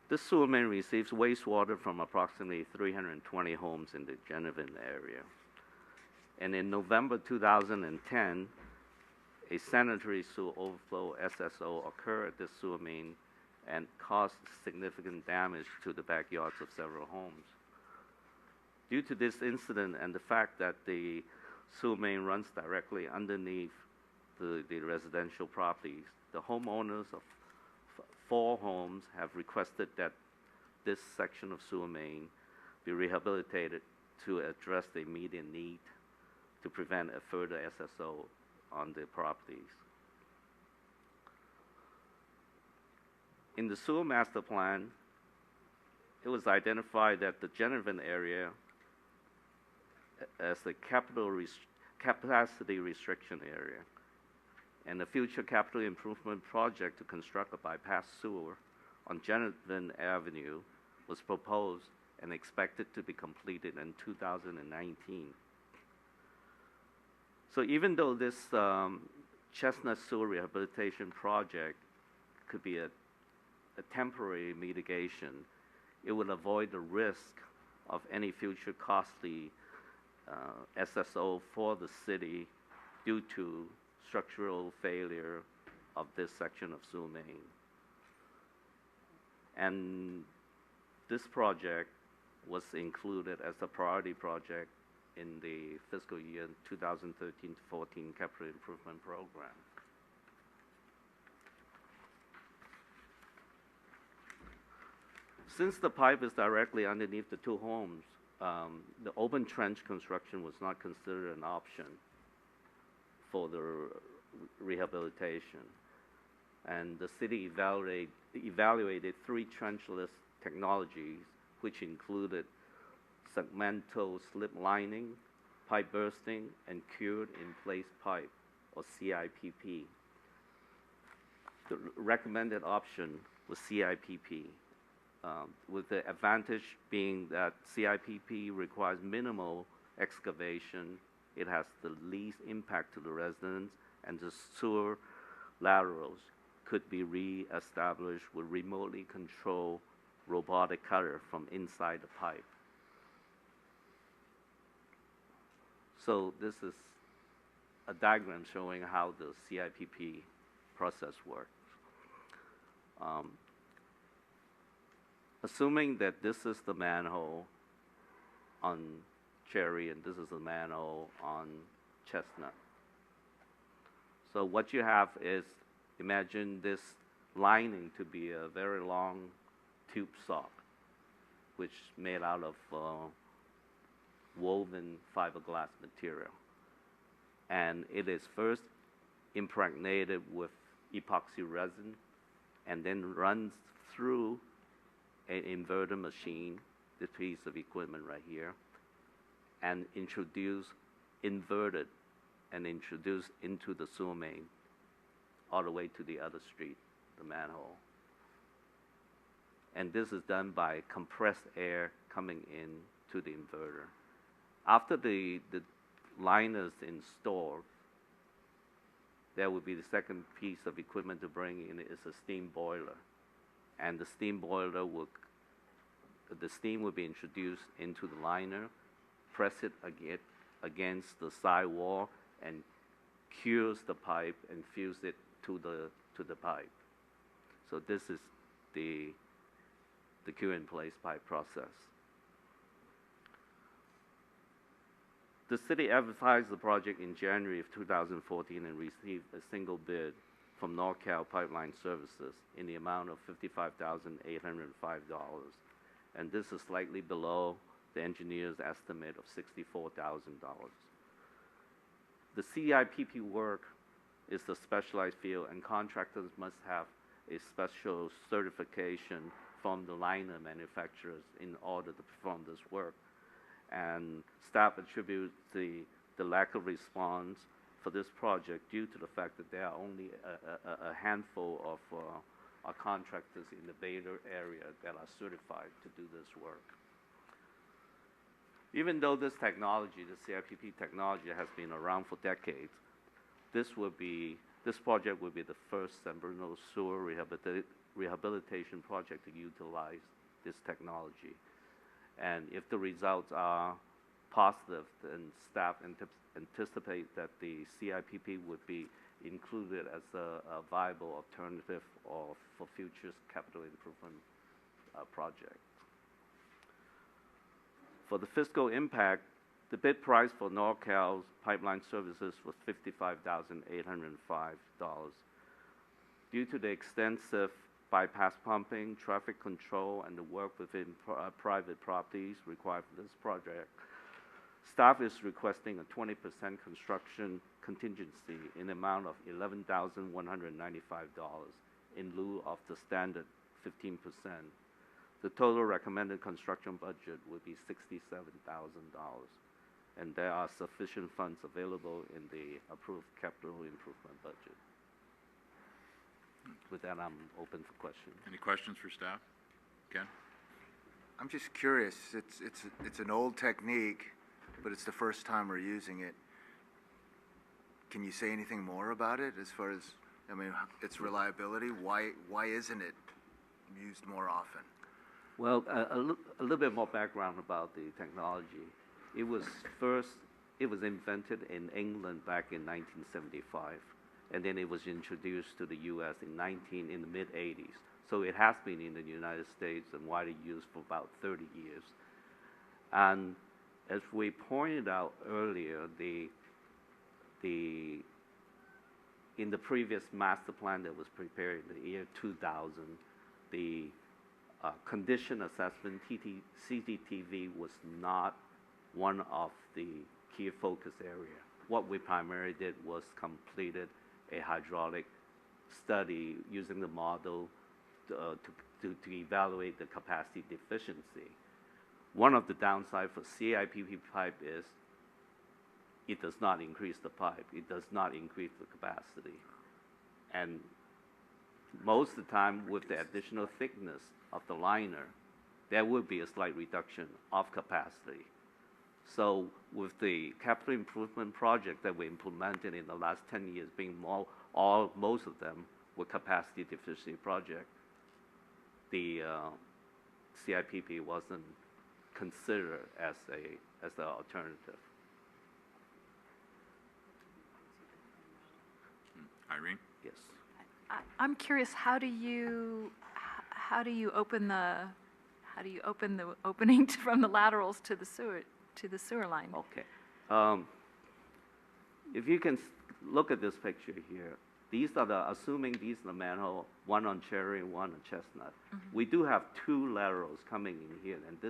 This sewer main receives wastewater from approximately 320 homes in the Genevieve area. And in November 2010, a sanitary sewer overflow SSO occurred at this sewer main and caused significant damage to the backyards of several homes. Due to this incident and the fact that the sewer main runs directly underneath the residential properties, the homeowners of 4 homes have requested that this section of sewer main be rehabilitated to address the immediate need to prevent a further SSO on the properties. In the sewer master plan, it was identified that the Genevieve area as the capacity restriction area, and a future capital improvement project to construct a bypass sewer on Genevieve Avenue was proposed and expected to be completed in 2019. So even though this Chestnut Sewer Rehabilitation Project could be a temporary mitigation, it would avoid the risk of any future costly SSO for the city due to structural failure of this section of sewer main. And this project was included as a priority project in the fiscal year 2013-14 capital improvement program. Since the pipe is directly underneath the two homes, the open trench construction was not considered an option for the rehabilitation. And the city evaluated 3 trenchless technologies, which included segmental slip lining, pipe bursting, and cured in place pipe, or CIPP. The recommended option was CIPP, with the advantage being that CIPP requires minimal excavation, it has the least impact to the residents, and the sewer laterals could be re-established with remotely controlled robotic cutter from inside the pipe. So this is a diagram showing how the CIPP process works. Assuming that this is the manhole on Cherry and this is the manhole on Chestnut. So what you have is, imagine this lining to be a very long tube sock, which is made out of woven fiberglass material. And it is first impregnated with epoxy resin and then runs through an inverter machine, this piece of equipment right here, and inverted and introduced into the sewer main all the way to the other street, the manhole. And this is done by compressed air coming in to the inverter. After the liner is installed, there will be the second piece of equipment to bring in is a steam boiler. And the steam boiler the steam will be introduced into the liner, press it against the side wall, and cures the pipe and fuse it to the pipe. So this is the cure-in-place pipe process. The city advertised the project in January of 2014 and received a single bid from NorCal Pipeline Services in the amount of $55,805, and this is slightly below the engineer's estimate of $64,000. The CIPP work is the specialized field, and contractors must have a special certification from the liner manufacturers in order to perform this work. And staff attributes the lack of response for this project due to the fact that there are only a handful of contractors in the Bay Area that are certified to do this work. Even though this technology, the CIPP technology, has been around for decades, this project will be the first San Bruno sewer rehabilitation project to utilize this technology. And if the results are positive, then staff anticipate that the CIPP would be included as a viable alternative for future capital improvement projects. For the fiscal impact, the bid price for NorCal's pipeline services was $55,805. Due to the extensive bypass pumping, traffic control, and the work within private properties required for this project, staff is requesting a 20% construction contingency in the amount of $11,195 in lieu of the standard 15%. The total recommended construction budget would be $67,000, and there are sufficient funds available in the approved capital improvement budget. With that, I'm open for questions. Any questions for staff? Ken? I'm just curious, it's an old technique, but it's the first time we're using it. Can you say anything more about it as far as, I mean, its reliability? Why isn't it used more often? Well, a little bit more background about the technology. It was invented in England back in 1975, and then it was introduced to the U.S. in the mid-80s. So it has been in the United States and widely used for about 30 years. And as we pointed out earlier, in the previous master plan that was prepared in the year 2000, the condition assessment, CCTV, was not one of the key focus area. What we primarily did was completed a hydraulic study using the model to evaluate the capacity deficiency. One of the downsides for CIPP pipe is it does not increase the pipe. It does not increase the capacity. And most of the time, with the additional thickness of the liner, there will be a slight reduction of capacity. So with the capital improvement project that we implemented in the last 10 years being most of them were capacity deficiency project, the CIPP wasn't considered as an alternative. Irene? Yes. I'm curious, how do you open the opening from the laterals to the sewer line? Okay. If you can look at this picture here, assuming these are the manhole, one on Cherry and one on Chestnut. Mm-hmm. We do have two laterals coming in here, and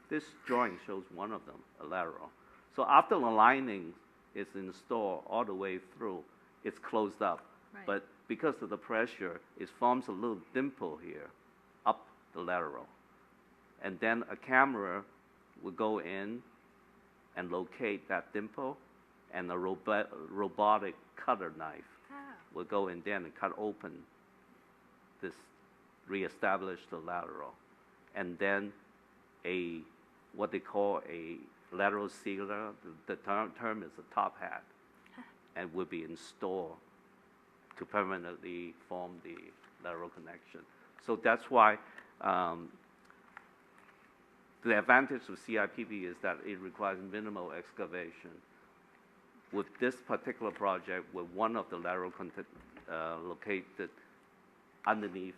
this drawing shows one of them, a lateral. So after the lining is installed all the way through, it's closed up. Right. But because of the pressure, it forms a little dimple here, up the lateral. And then a camera will go in and locate that dimple, and a robotic cutter knife will go in there and cut open this, reestablish the lateral. And then what they call a lateral sealer, the term is a top hat, and will be installed to permanently form the lateral connection. So that's why the advantage of CIPP is that it requires minimal excavation. With this particular project, with one of the lateral located underneath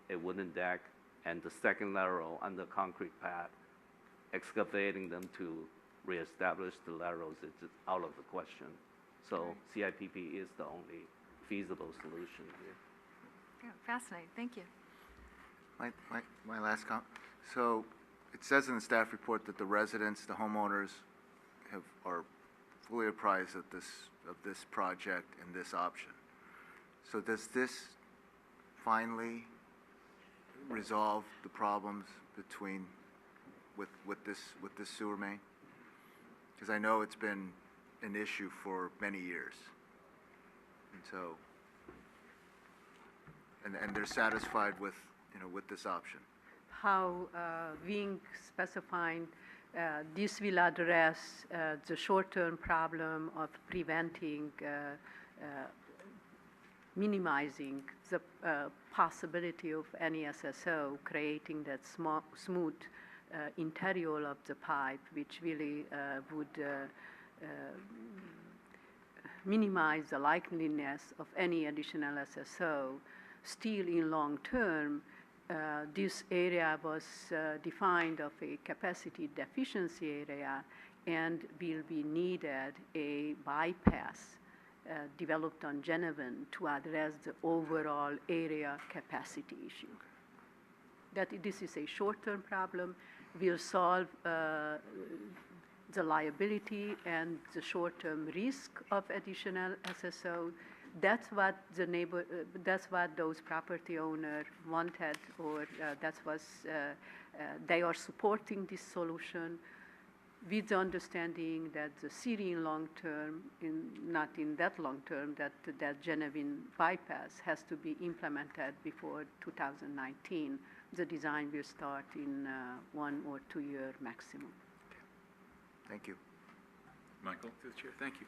a wooden deck, and the second lateral under concrete pad. Excavating them to reestablish the laterals is just out of the question. So CIPP is the only feasible solution here. Yeah, fascinating, thank you. My last comment. So it says in the staff report that the residents, the homeowners, are fully apprised of this project and this option. So does this finally resolve the problems with this sewer main? Because I know it's been an issue for many years. And so, and they're satisfied with this option. How Wing specifying this will address the short-term problem of preventing, minimizing the possibility of any SSO, creating that smooth interior of the pipe, which really would minimize the likeliness of any additional SSO. Still, in long term, this area was defined of a capacity deficiency area and will be needed a bypass developed on Genevan to address the overall area capacity issue. That this is a short-term problem, will solve the liability and the short-term risk of additional SSO. That's what that's what those property owners wanted, or they are supporting this solution with the understanding that the city in long term, not in that long term, that Genevan bypass has to be implemented before 2019. The design will start in 1 or 2 year maximum. Thank you. Michael? Through the chair, thank you.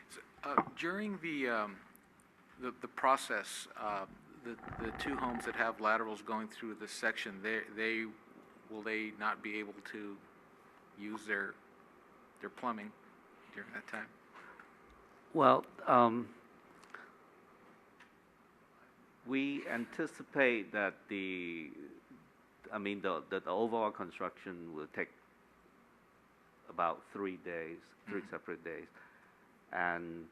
So, during the process, the two homes that have laterals going through this section, will they not be able to use their plumbing during that time? Well, we anticipate that the overall construction will take about 3 days, three separate days. And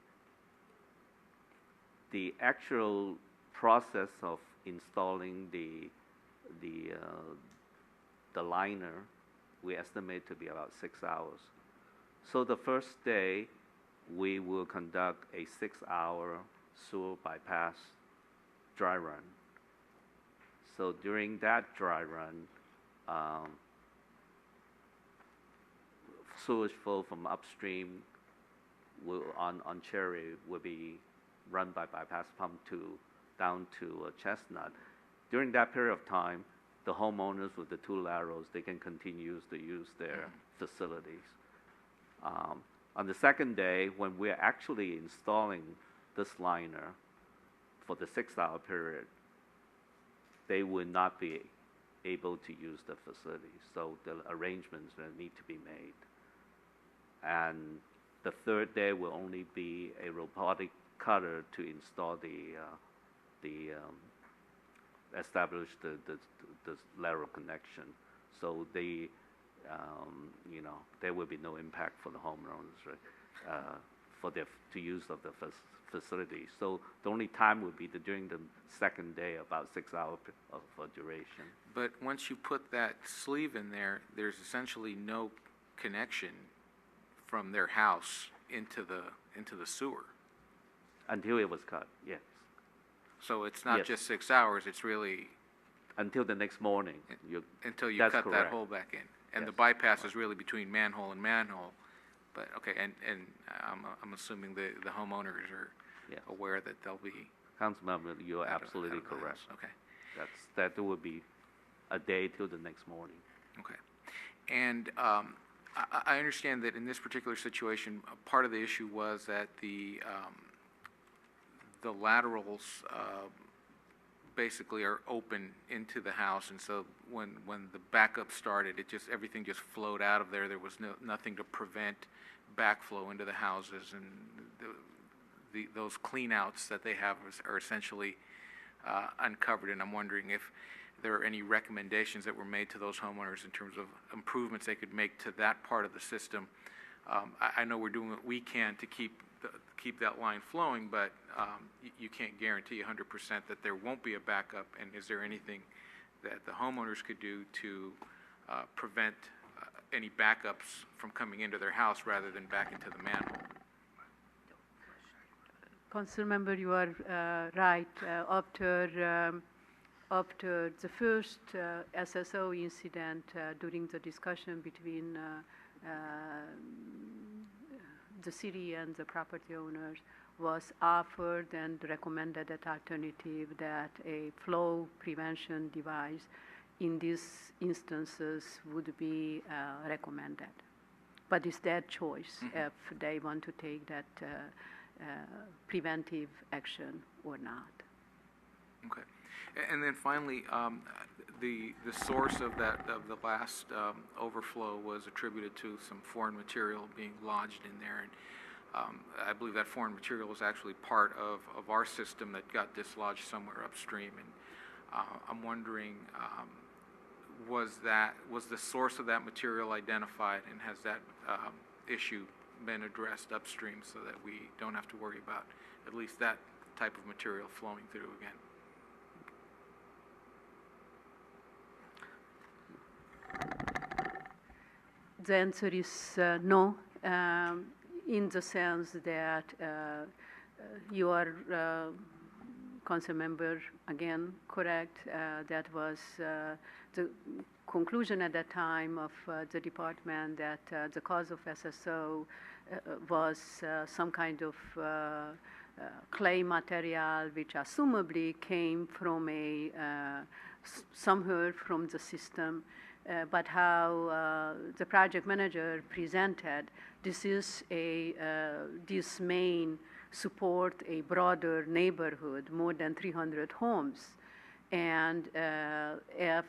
the actual process of installing the liner, we estimate to be about 6 hours. So the first day, we will conduct a 6-hour sewer bypass dry run. So during that dry run, sewage flow from upstream on Cherry will be run by bypass pump down to Chestnut. During that period of time, the homeowners with the 2 laterals, they can continue to use their facilities. On the second day, when we're actually installing this liner for the 6-hour period, they will not be able to use the facilities. So the arrangements that need to be made. And the third day will only be a robotic cutter to install establish the lateral connection. So there will be no impact for the homeowners, right? To use of the facility. So the only time would be during the second day, about 6 hours of duration. But once you put that sleeve in there, there's essentially no connection from their house into the sewer. Until it was cut, yes. So it's not Yes. just 6 hours, it's really Until the next morning. until you That's cut that correct. hole back in. And the Yes. bypass is really between manhole and manhole. But, okay, and I'm assuming the homeowners are Yes. aware that they'll be Councilmember, you're out of- absolutely out of the correct. house. Okay, That would be a day till the next morning. okay. And I understand that in this particular situation, part of the issue was that the laterals basically are open into the house, and so when the backup started, everything just flowed out of there. There was nothing to prevent backflow into the houses, and those cleanouts that they have are essentially uncovered. And I'm wondering if there are any recommendations that were made to those homeowners in terms of improvements they could make to that part of the system. I know we're doing what we can to keep that line flowing, but you can't guarantee 100% that there won't be a backup. And is there anything that the homeowners could do to prevent any backups from coming into their house rather than back into the manhole? Councilmember, you are right. After the first SSO incident, during the discussion between the city and the property owners, was offered and recommended that alternative that a flow prevention device in these instances would be recommended. But it's their choice if they want to take that preventive action or not. Okay. And then finally, the source of the last overflow was attributed to some foreign material being lodged in there, and I believe that foreign material was actually part of our system that got dislodged somewhere upstream. And I'm wondering, was the source of that material identified, and has that issue been addressed upstream so that we don't have to worry about at least that type of material flowing through again? The answer is no, in the sense that you are, council member, again, correct. That was the conclusion at that time of the department, that the cause of SSO was some kind of clay material, which assumably came from somewhere from the system. But how the project manager presented, this main support a broader neighborhood, more than 300 homes. And if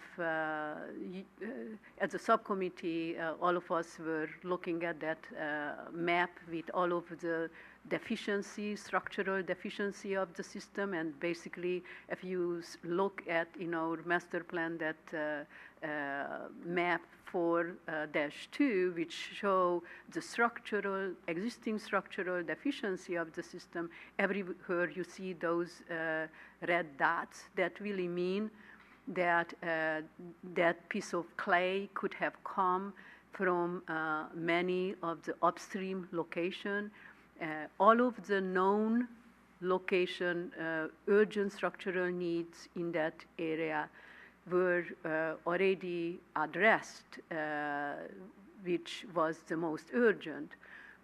as a subcommittee, all of us were looking at that map with all of the structural deficiency of the system, and basically, if you look at in our master plan, that map 4-2, which show the existing structural deficiency of the system, everywhere you see those red dots, that really mean that that piece of clay could have come from many of the upstream location. All of the known location, urgent structural needs in that area were already addressed, which was the most urgent.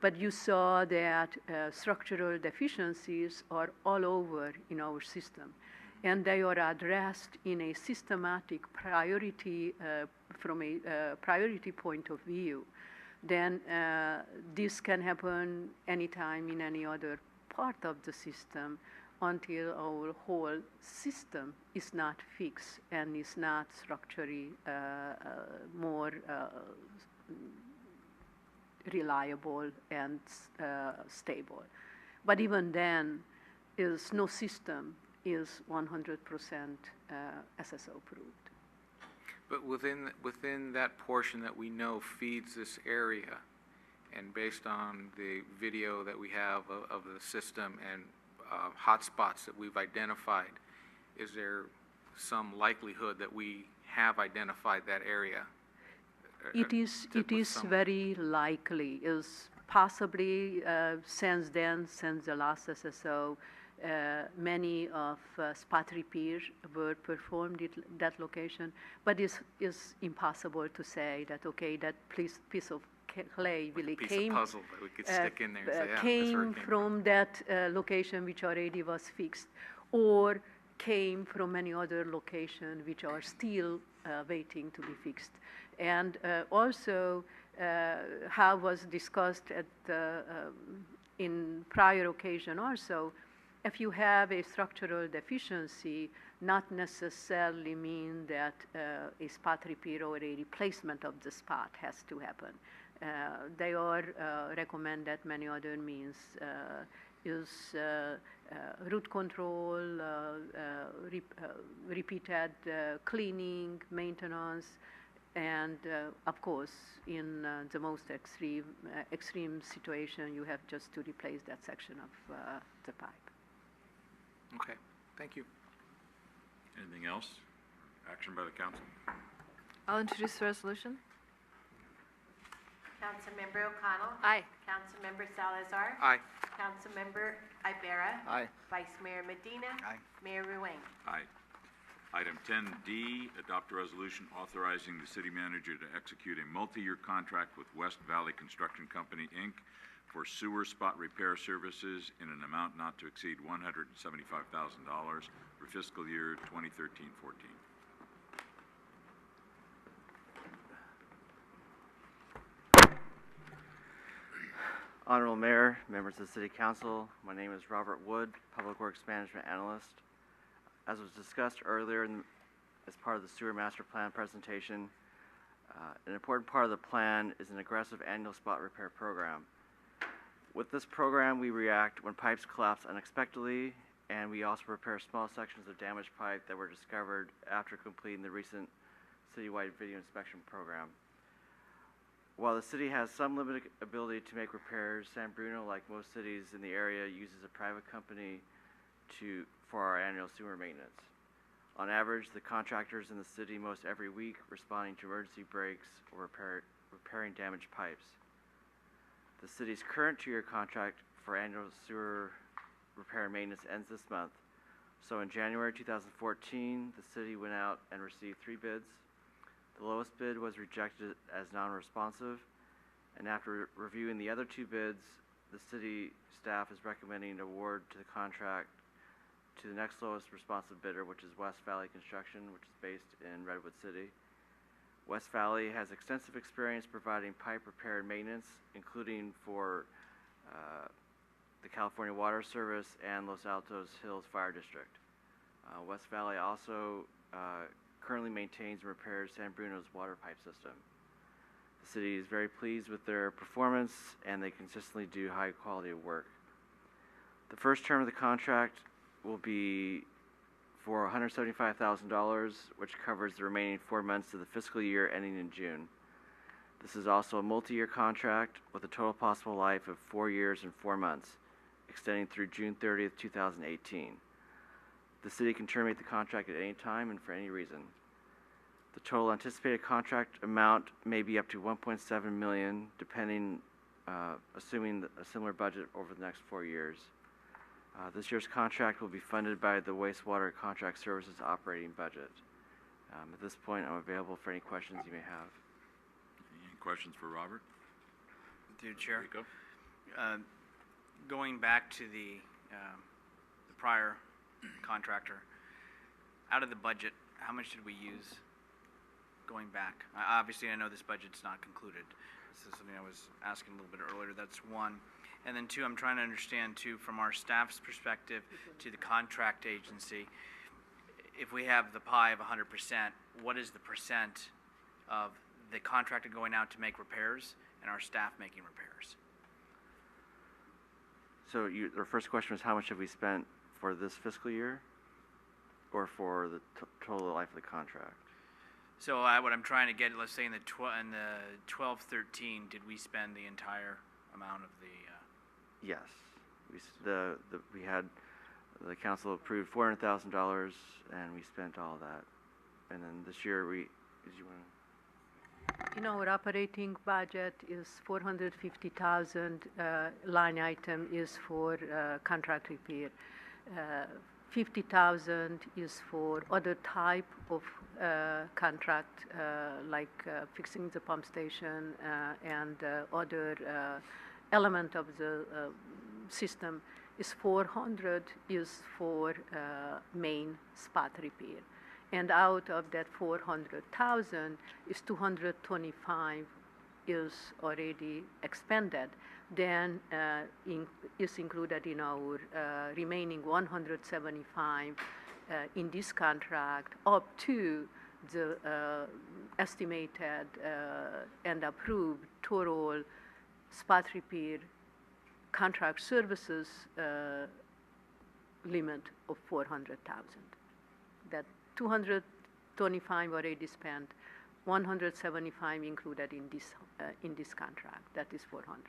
But you saw that structural deficiencies are all over in our system, and they are addressed in a systematic priority, from a priority point of view. Then this can happen anytime in any other part of the system until our whole system is not fixed and is not structurally more reliable and stable. But even then, no system is 100% SSO approved. But within that portion that we know feeds this area, and based on the video that we have of the system and hotspots that we've identified, is there some likelihood that we have identified that area? It is very likely. Is possibly since the last SSO, many of spot repairs were performed at that location, but it's impossible to say that, okay, that piece of clay really came, puzzle that we could stick in there and say, yeah, came from that location which already was fixed, or came from any other location which are still waiting to be fixed. And also, how was discussed at in prior occasion also, if you have a structural deficiency, not necessarily mean that a spot repair or a replacement of the spot has to happen. They are recommend that many other means use root control, repeated cleaning, maintenance, and of course, in the most extreme situation, you have just to replace that section of the pipe. Okay, thank you. Anything else? Action by the council? I'll introduce the resolution. Councilmember O'Connell. Aye. Councilmember Salazar. Aye. Councilmember Ibera. Aye. Vice Mayor Medina. Aye. Mayor Ruane. Aye. Item 10D, adopt a resolution authorizing the city manager to execute a multi-year contract with West Valley Construction Company, Inc. for sewer spot repair services in an amount not to exceed $175,000 for fiscal year 2013-14. Honorable Mayor, members of the City Council, my name is Robert Wood, Public Works Management Analyst. As was discussed earlier as part of the Sewer Master Plan presentation, an important part of the plan is an aggressive annual spot repair program. With this program, we react when pipes collapse unexpectedly, and we also repair small sections of damaged pipe that were discovered after completing the recent citywide video inspection program. While the city has some limited ability to make repairs, San Bruno, like most cities in the area, uses a private company for our annual sewer maintenance. On average, the contractors in the city most every week responding to emergency breaks or repairing damaged pipes. The city's current 2-year contract for annual sewer repair and maintenance ends this month. So in January 2014, the city went out and received 3 bids. The lowest bid was rejected as non-responsive, and after reviewing the other 2 bids, the city staff is recommending an award to the contract to the next lowest responsive bidder, which is West Valley Construction, which is based in Redwood City. West Valley has extensive experience providing pipe repair and maintenance, including for the California Water Service and Los Altos Hills Fire District. West Valley also currently maintains and repairs San Bruno's water pipe system. The city is very pleased with their performance, and they consistently do high quality of work. The first term of the contract will be for $175,000, which covers the remaining 4 months of the fiscal year ending in June. This is also a multi-year contract with a total possible life of 4 years and 4 months, extending through June 30th, 2018. The city can terminate the contract at any time and for any reason. The total anticipated contract amount may be up to $1.7 million, assuming a similar budget over the next 4 years. This year's contract will be funded by the Wastewater Contract Services operating budget. At this point, I'm available for any questions you may have. Any questions for Robert? Through the chair. There you go. Going back to the prior contractor, out of the budget, how much did we use going back? Obviously, I know this budget's not concluded. This is something I was asking a little bit earlier. That's one. And then 2, I'm trying to understand, too, from our staff's perspective to the contract agency, if we have the pie of 100%, what is the percent of the contractor going out to make repairs and our staff making repairs? So your first question was how much have we spent for this fiscal year or for the total life of the contract? So what I'm trying to get, let's say in the 12-13, did we spend the entire amount of the... Yes. We had the council approved $400,000, and we spent all of that. And then this year In our operating budget is 450,000 line item is for contract repair. 50,000 is for other type of contract, like fixing the pump station and other element of the system. Is 400 is for main spot repair. And out of that 400,000 is 225 is already expended. Then is included in our remaining 175 in this contract up to the estimated and approved total spot repair contract services limit of 400,000. That 225 already spent, 175 included in this contract. That is 400.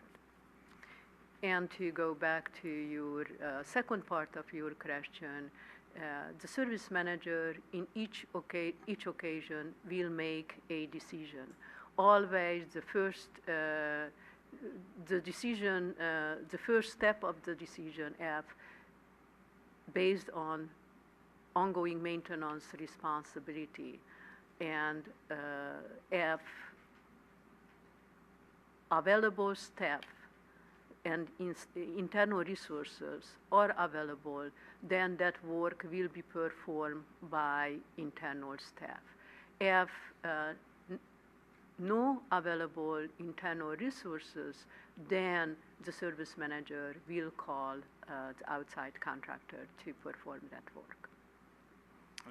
And to go back to your second part of your question, the service manager in each occasion will make a decision. Always the first step of the decision, F, based on ongoing maintenance responsibility, and F, available staff and internal resources are available, then that work will be performed by internal staff. If no available internal resources, then the service manager will call the outside contractor to perform that work.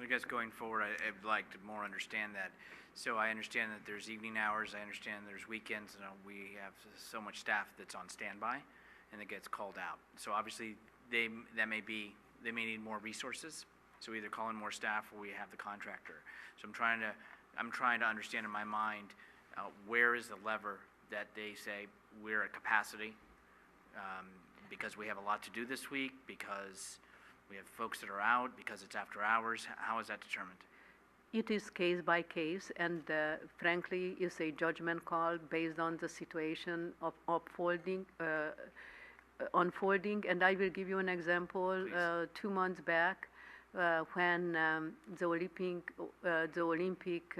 I guess going forward, I'd like to more understand that. So I understand that there's evening hours, I understand there's weekends, and we have so much staff that's on standby and it gets called out. So obviously, they may need more resources, so either call in more staff or we have the contractor. So I'm trying to understand in my mind, where is the lever that they say we're at capacity because we have a lot to do this week, because we have folks that are out, because it's after hours. How is that determined? It is case by case, and frankly, is a judgment call based on the situation of unfolding. And I will give you an example. 2 months back, when the Olympic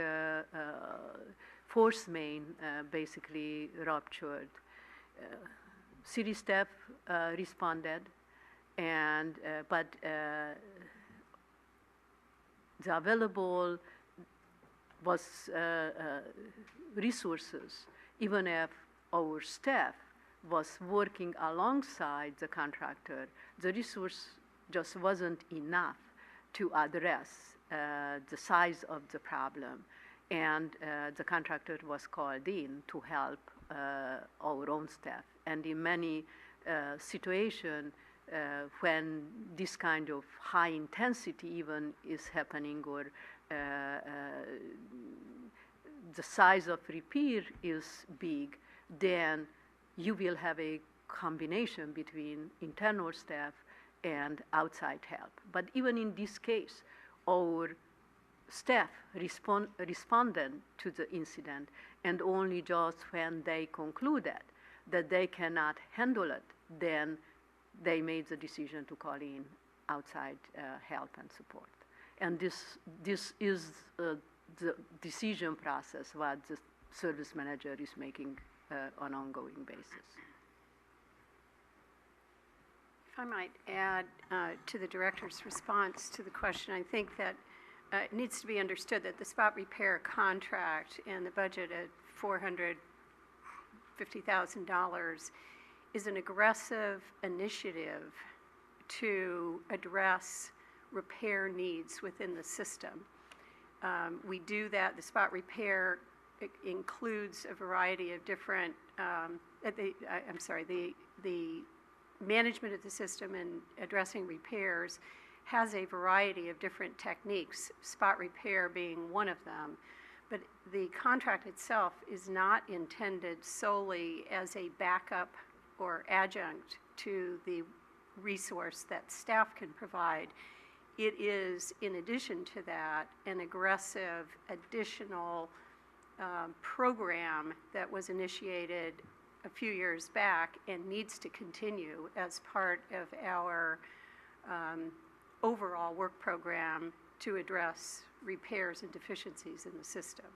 force main basically ruptured, city staff responded, and but the available was resources, even if our staff was working alongside the contractor, the resource just wasn't enough to address the size of the problem. And the contractor was called in to help our own staff. And in many situations, when this kind of high intensity even is happening, or the size of repair is big, then you will have a combination between internal staff and outside help. But even in this case, our staff responded to the incident, and only just when they concluded that they cannot handle it, then they made the decision to call in outside help and support. And this is the decision process what the service manager is making on an ongoing basis. If I might add to the director's response to the question, I think that it needs to be understood that the spot repair contract and the budget at $450,000 is an aggressive initiative to address repair needs within the system. We do that. The spot repair includes a variety of different, the management of the system and addressing repairs has a variety of different techniques, spot repair being one of them. But the contract itself is not intended solely as a backup or adjunct to the resource that staff can provide. It is, in addition to that, an aggressive additional program that was initiated a few years back and needs to continue as part of our overall work program to address repairs and deficiencies in the system.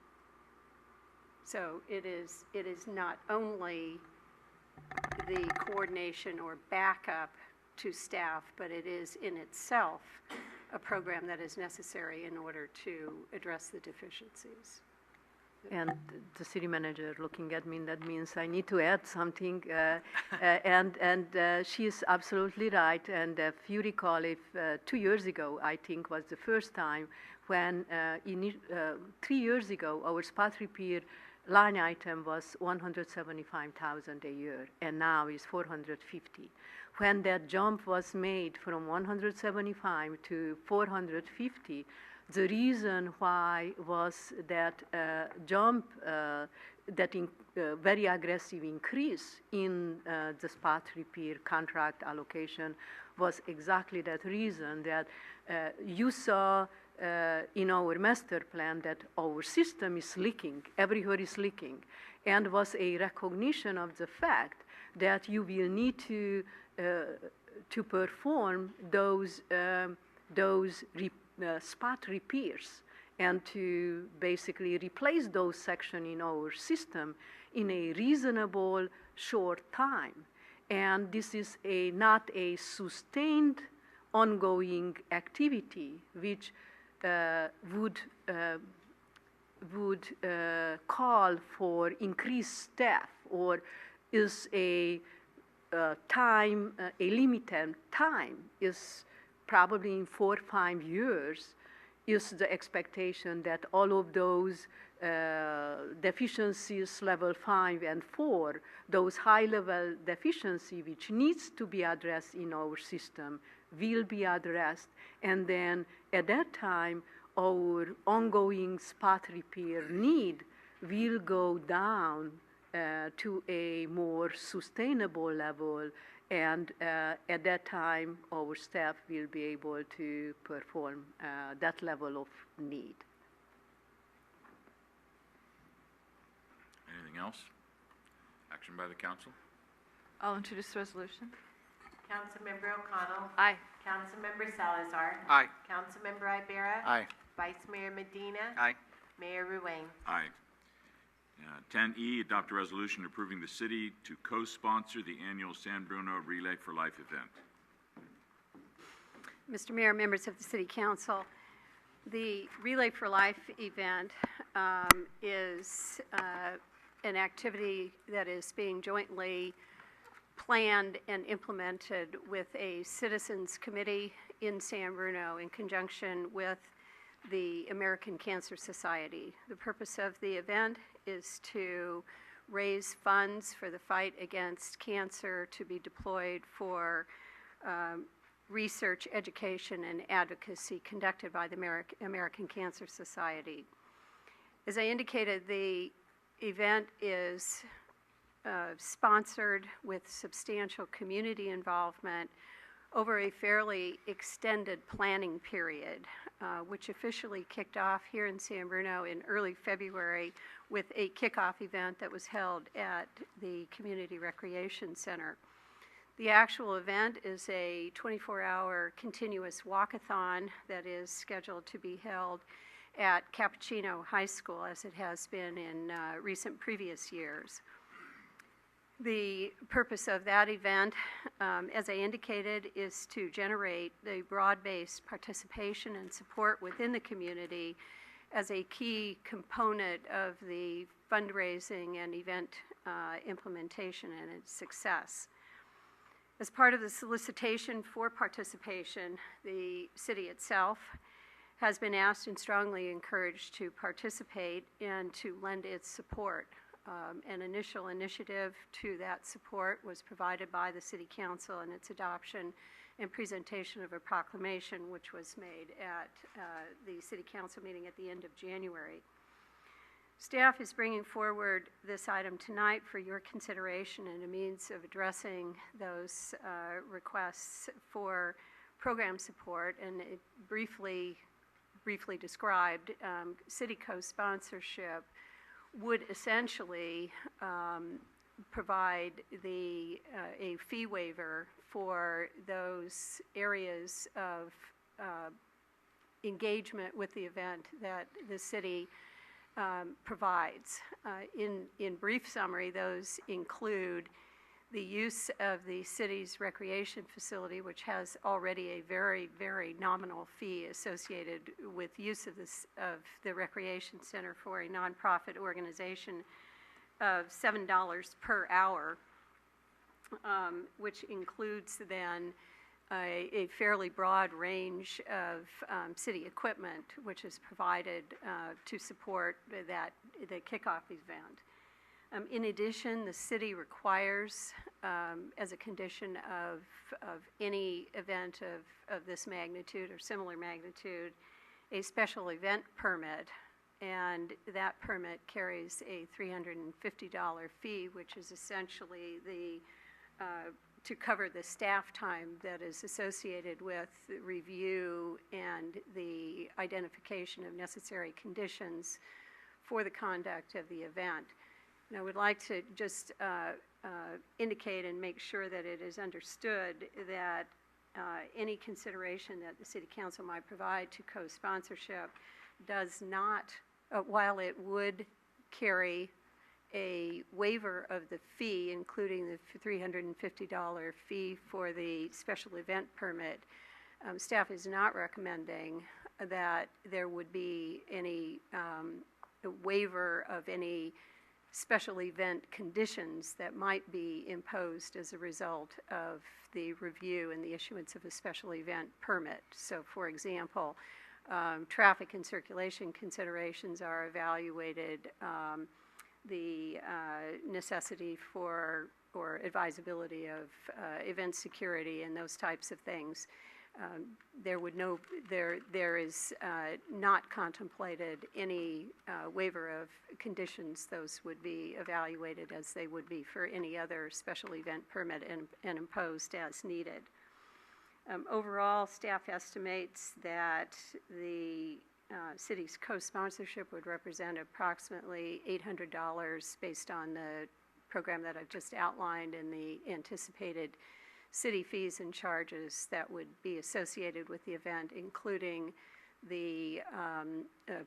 So it is not only the coordination or backup to staff, but it is in itself a program that is necessary in order to address the deficiencies. And the city manager looking at me, that means I need to add something. And she is absolutely right. And if you recall, if 2 years ago, I think, was the first time when 3 years ago our spot repair line item was 175,000 a year, and now is 450. When that jump was made from 175 to 450, the reason why was that jump, very aggressive increase in the spot repair contract allocation was exactly that reason that you saw in our master plan that our system is leaking, everywhere is leaking, and was a recognition of the fact that you will need to perform those spot repairs and to basically replace those sections in our system in a reasonable short time. And this is not a sustained ongoing activity which would call for increased staff or is a limited time, is probably in 4 or 5 years, is the expectation that all of those deficiencies level 5 and 4, those high level deficiency which needs to be addressed in our system will be addressed, and then at that time our ongoing spot repair need will go down to a more sustainable level, and at that time our staff will be able to perform that level of need. Anything else? Action by the council? I'll introduce the resolution. Councilmember O'Connell. Aye. Councilmember Salazar. Aye. Councilmember Ibarra. Aye. Vice Mayor Medina. Aye. Mayor Ruane. Aye. 10E, adopt a resolution approving the city to co-sponsor the annual San Bruno Relay for Life event. Mr. Mayor, members of the City Council, the Relay for Life event is an activity that is being jointly planned and implemented with a citizens committee in San Bruno in conjunction with the American Cancer Society. The purpose of the event is to raise funds for the fight against cancer to be deployed for research, education, and advocacy conducted by the American Cancer Society. As I indicated, the event is sponsored with substantial community involvement over a fairly extended planning period, which officially kicked off here in San Bruno in early February with a kickoff event that was held at the Community Recreation Center. The actual event is a 24-hour continuous walkathon that is scheduled to be held at Cappuccino High School, as it has been in recent previous years. The purpose of that event, as I indicated, is to generate the broad-based participation and support within the community as a key component of the fundraising and event implementation and its success. As part of the solicitation for participation, the city itself has been asked and strongly encouraged to participate and to lend its support. An initial initiative to that support was provided by the City Council in its adoption and presentation of a proclamation which was made at the City Council meeting at the end of January. Staff is bringing forward this item tonight for your consideration and a means of addressing those requests for program support, and it briefly described, city co-sponsorship would essentially provide a fee waiver for those areas of engagement with the event that the city provides. In brief summary, those include the use of the city's recreation facility, which has already a very, very nominal fee associated with use of the recreation center for a nonprofit organization of $7 per hour, which includes then a fairly broad range of city equipment, which is provided to support the kickoff event. In addition, the city requires, as a condition of any event of this magnitude or similar magnitude, a special event permit, and that permit carries a $350 fee, which is essentially to cover the staff time that is associated with the review and the identification of necessary conditions for the conduct of the event. And I would like to just indicate and make sure that it is understood that any consideration that the City Council might provide to co-sponsorship does not, while it would carry a waiver of the fee, including the $350 fee for the special event permit, staff is not recommending that there would be any waiver of any special event conditions that might be imposed as a result of the review and the issuance of a special event permit. So, for example, traffic and circulation considerations are evaluated, the necessity for or advisability of event security and those types of things. There is not contemplated any waiver of conditions. Those would be evaluated as they would be for any other special event permit and imposed as needed. Overall, staff estimates that the city's co-sponsorship would represent approximately $800 based on the program that I've just outlined and the anticipated city fees and charges that would be associated with the event, including the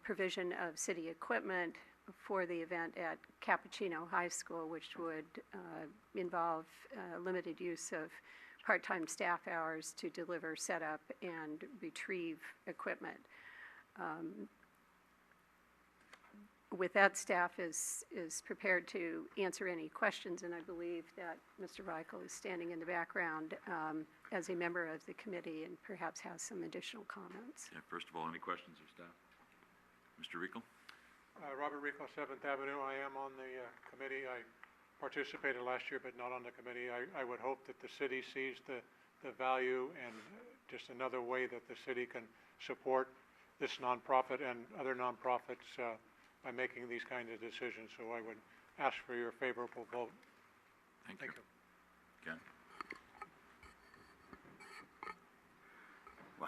provision of city equipment for the event at Cappuccino High School, which would involve limited use of part-time staff hours to deliver, set up, and retrieve equipment. With that, staff is prepared to answer any questions, and I believe that Mr. Reichel is standing in the background as a member of the committee and perhaps has some additional comments. Yeah, first of all, any questions of staff? Mr. Reichel? Robert Reichel, 7th Avenue. I am on the committee. I participated last year, but not on the committee. I would hope that the city sees the value and just another way that the city can support this nonprofit and other nonprofits by making these kinds of decisions. So I would ask for your favorable vote. Thank you. Ken? Wow.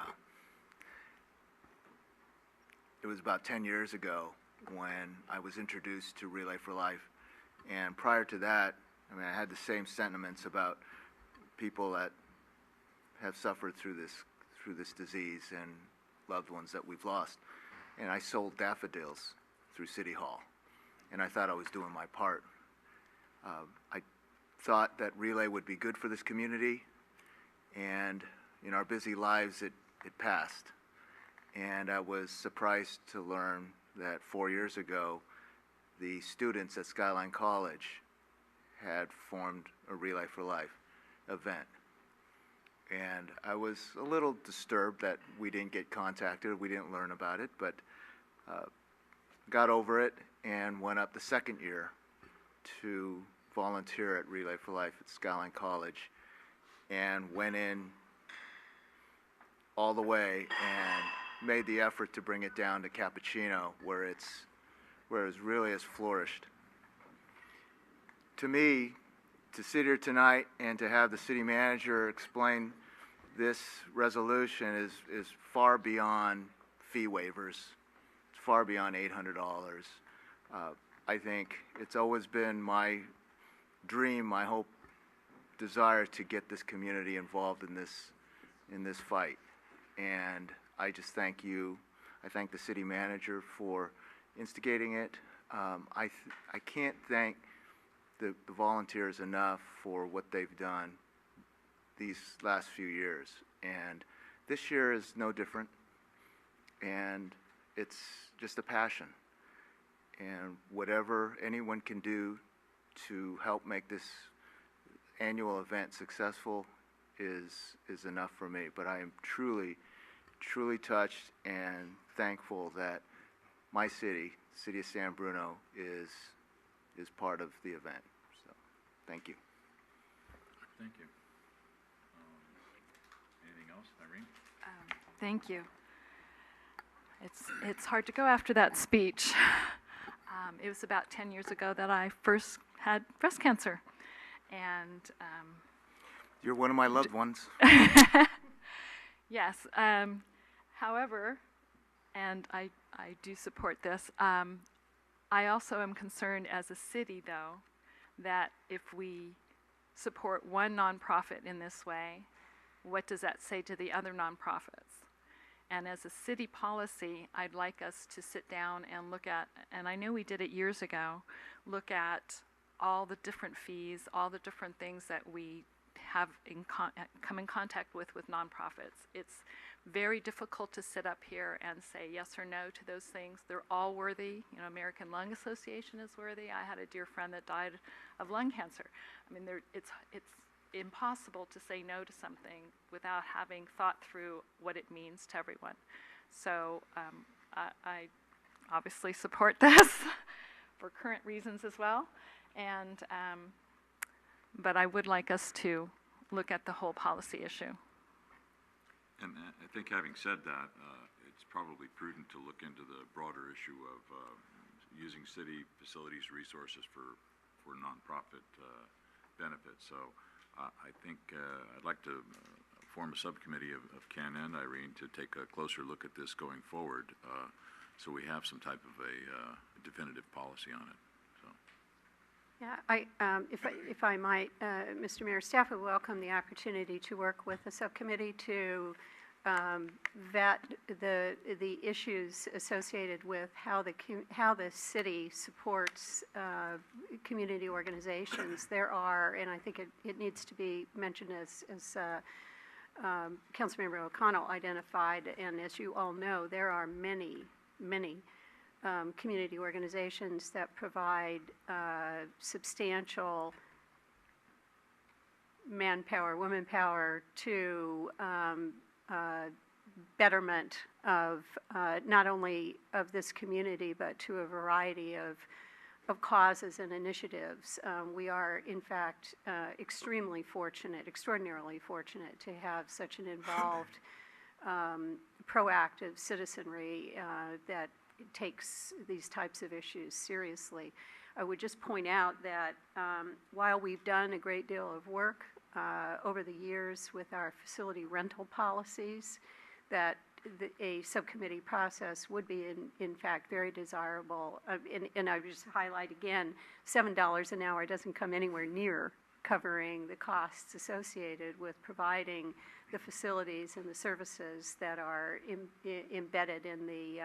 It was about 10 years ago when I was introduced to Relay for Life. And prior to that, I mean, I had the same sentiments about people that have suffered through this disease and loved ones that we've lost. And I sold daffodils through City Hall, and I thought I was doing my part. I thought that Relay would be good for this community, and in our busy lives, it passed. And I was surprised to learn that 4 years ago, the students at Skyline College had formed a Relay for Life event. And I was a little disturbed that we didn't get contacted, we didn't learn about it, but got over it and went up the second year to volunteer at Relay for Life at Skyline College, and went in all the way and made the effort to bring it down to Cappuccino, where it really has flourished. To me, to sit here tonight and to have the city manager explain this resolution is far beyond fee waivers. It's far beyond $800. I think it's always been my dream, my hope, desire to get this community involved in this fight. And I just thank you. I thank the city manager for instigating it. I can't thank the volunteers enough for what they've done these last few years. And this year is no different. And it's just a passion. And whatever anyone can do to help make this annual event successful is enough for me. But I am truly, truly touched and thankful that my city of San Bruno, is part of the event. So, thank you. Thank you. Anything else, Irene? Thank you. It's hard to go after that speech. It was about 10 years ago that I first had breast cancer, and You're one of my loved ones. yes. However, and I do support this, I also am concerned as a city, though, that if we support one nonprofit in this way, what does that say to the other nonprofits? And as a city policy, I'd like us to sit down and look at, and I know we did it years ago, look at all the different fees, all the different things that we have come in contact with nonprofits. It's very difficult to sit up here and say yes or no to those things. They're all worthy. You know, American Lung Association is worthy. I had a dear friend that died of lung cancer. I mean, it's impossible to say no to something without having thought through what it means to everyone. So I obviously support this for current reasons as well. And but I would like us to look at the whole policy issue. And I think having said that, it's probably prudent to look into the broader issue of using city facilities resources for nonprofit benefits. So I think I'd like to form a subcommittee of Ken and Irene to take a closer look at this going forward, so we have some type of a definitive policy on it. Yeah, if I might, Mr. Mayor, staff would welcome the opportunity to work with the subcommittee to vet the issues associated with how the city supports community organizations. There are, and I think it needs to be mentioned as Councilmember O'Connell identified, and as you all know, there are many community organizations that provide substantial manpower, womanpower to betterment of not only of this community, but to a variety of causes and initiatives. We are, in fact, extraordinarily fortunate to have such an involved, proactive citizenry that takes these types of issues seriously. I would just point out that while we've done a great deal of work over the years with our facility rental policies, that a subcommittee process would be in fact very desirable. And I would just highlight again, $7 an hour doesn't come anywhere near covering the costs associated with providing the facilities and the services that are embedded in the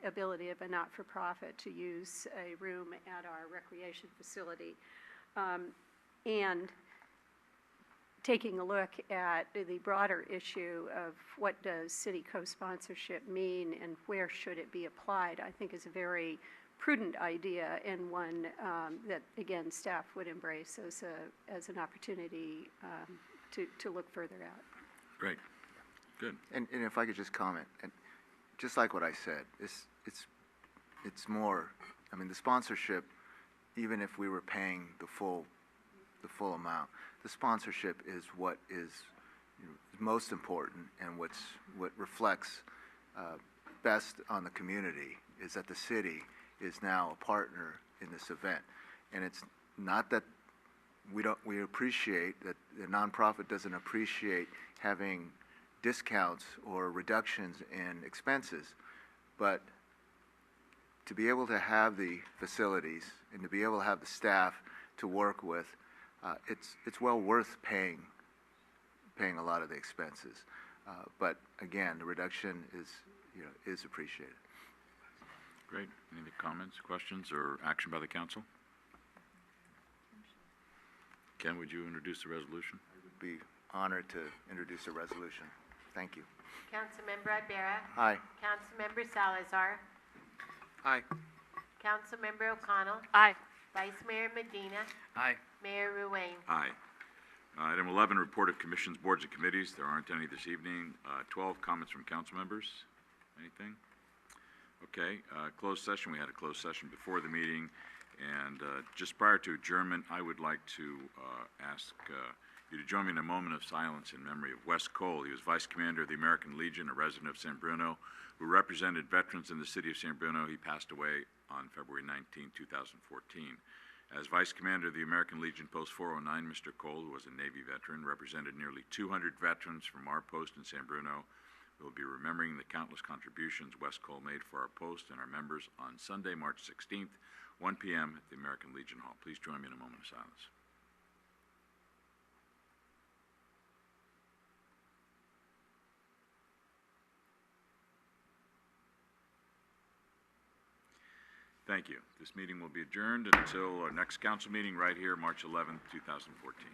ability of a not-for-profit to use a room at our recreation facility. And taking a look at the broader issue of what does city co-sponsorship mean and where should it be applied, I think is a very prudent idea, and one that, again, staff would embrace as an opportunity to look further out. Great. Good. And if I could just comment, and just like what I said, it's more, I mean, the sponsorship, even if we were paying the full amount, the sponsorship is what is most important, and what reflects best on the community is that the city is now a partner in this event. And it's not that we appreciate that the nonprofit doesn't appreciate having discounts or reductions in expenses, but to be able to have the facilities and to be able to have the staff to work with, it's well worth paying a lot of the expenses. But again, the reduction is appreciated. Great. Any comments, questions, or action by the council? Ken, would you introduce the resolution? I would be honored to introduce a resolution. Thank you. Councilmember Ibarra. Aye. Councilmember Salazar. Aye. Councilmember O'Connell. Aye. Vice Mayor Medina. Aye. Mayor Ruane. Aye. Item 11, report of commissions, boards, and committees. There aren't any this evening. 12, comments from council members. Anything? Okay, closed session. We had a closed session before the meeting. And just prior to adjournment, I would like to ask you to join me in a moment of silence in memory of Wes Cole. He was Vice Commander of the American Legion, a resident of San Bruno, who represented veterans in the city of San Bruno. He passed away on February 19, 2014. As Vice Commander of the American Legion Post 409, Mr. Cole, who was a Navy veteran, represented nearly 200 veterans from our post in San Bruno. We will be remembering the countless contributions Wes Cole made for our post and our members on Sunday, March 16th, 1 p.m. at the American Legion Hall. Please join me in a moment of silence. Thank you. This meeting will be adjourned until our next council meeting right here, March 11th, 2014.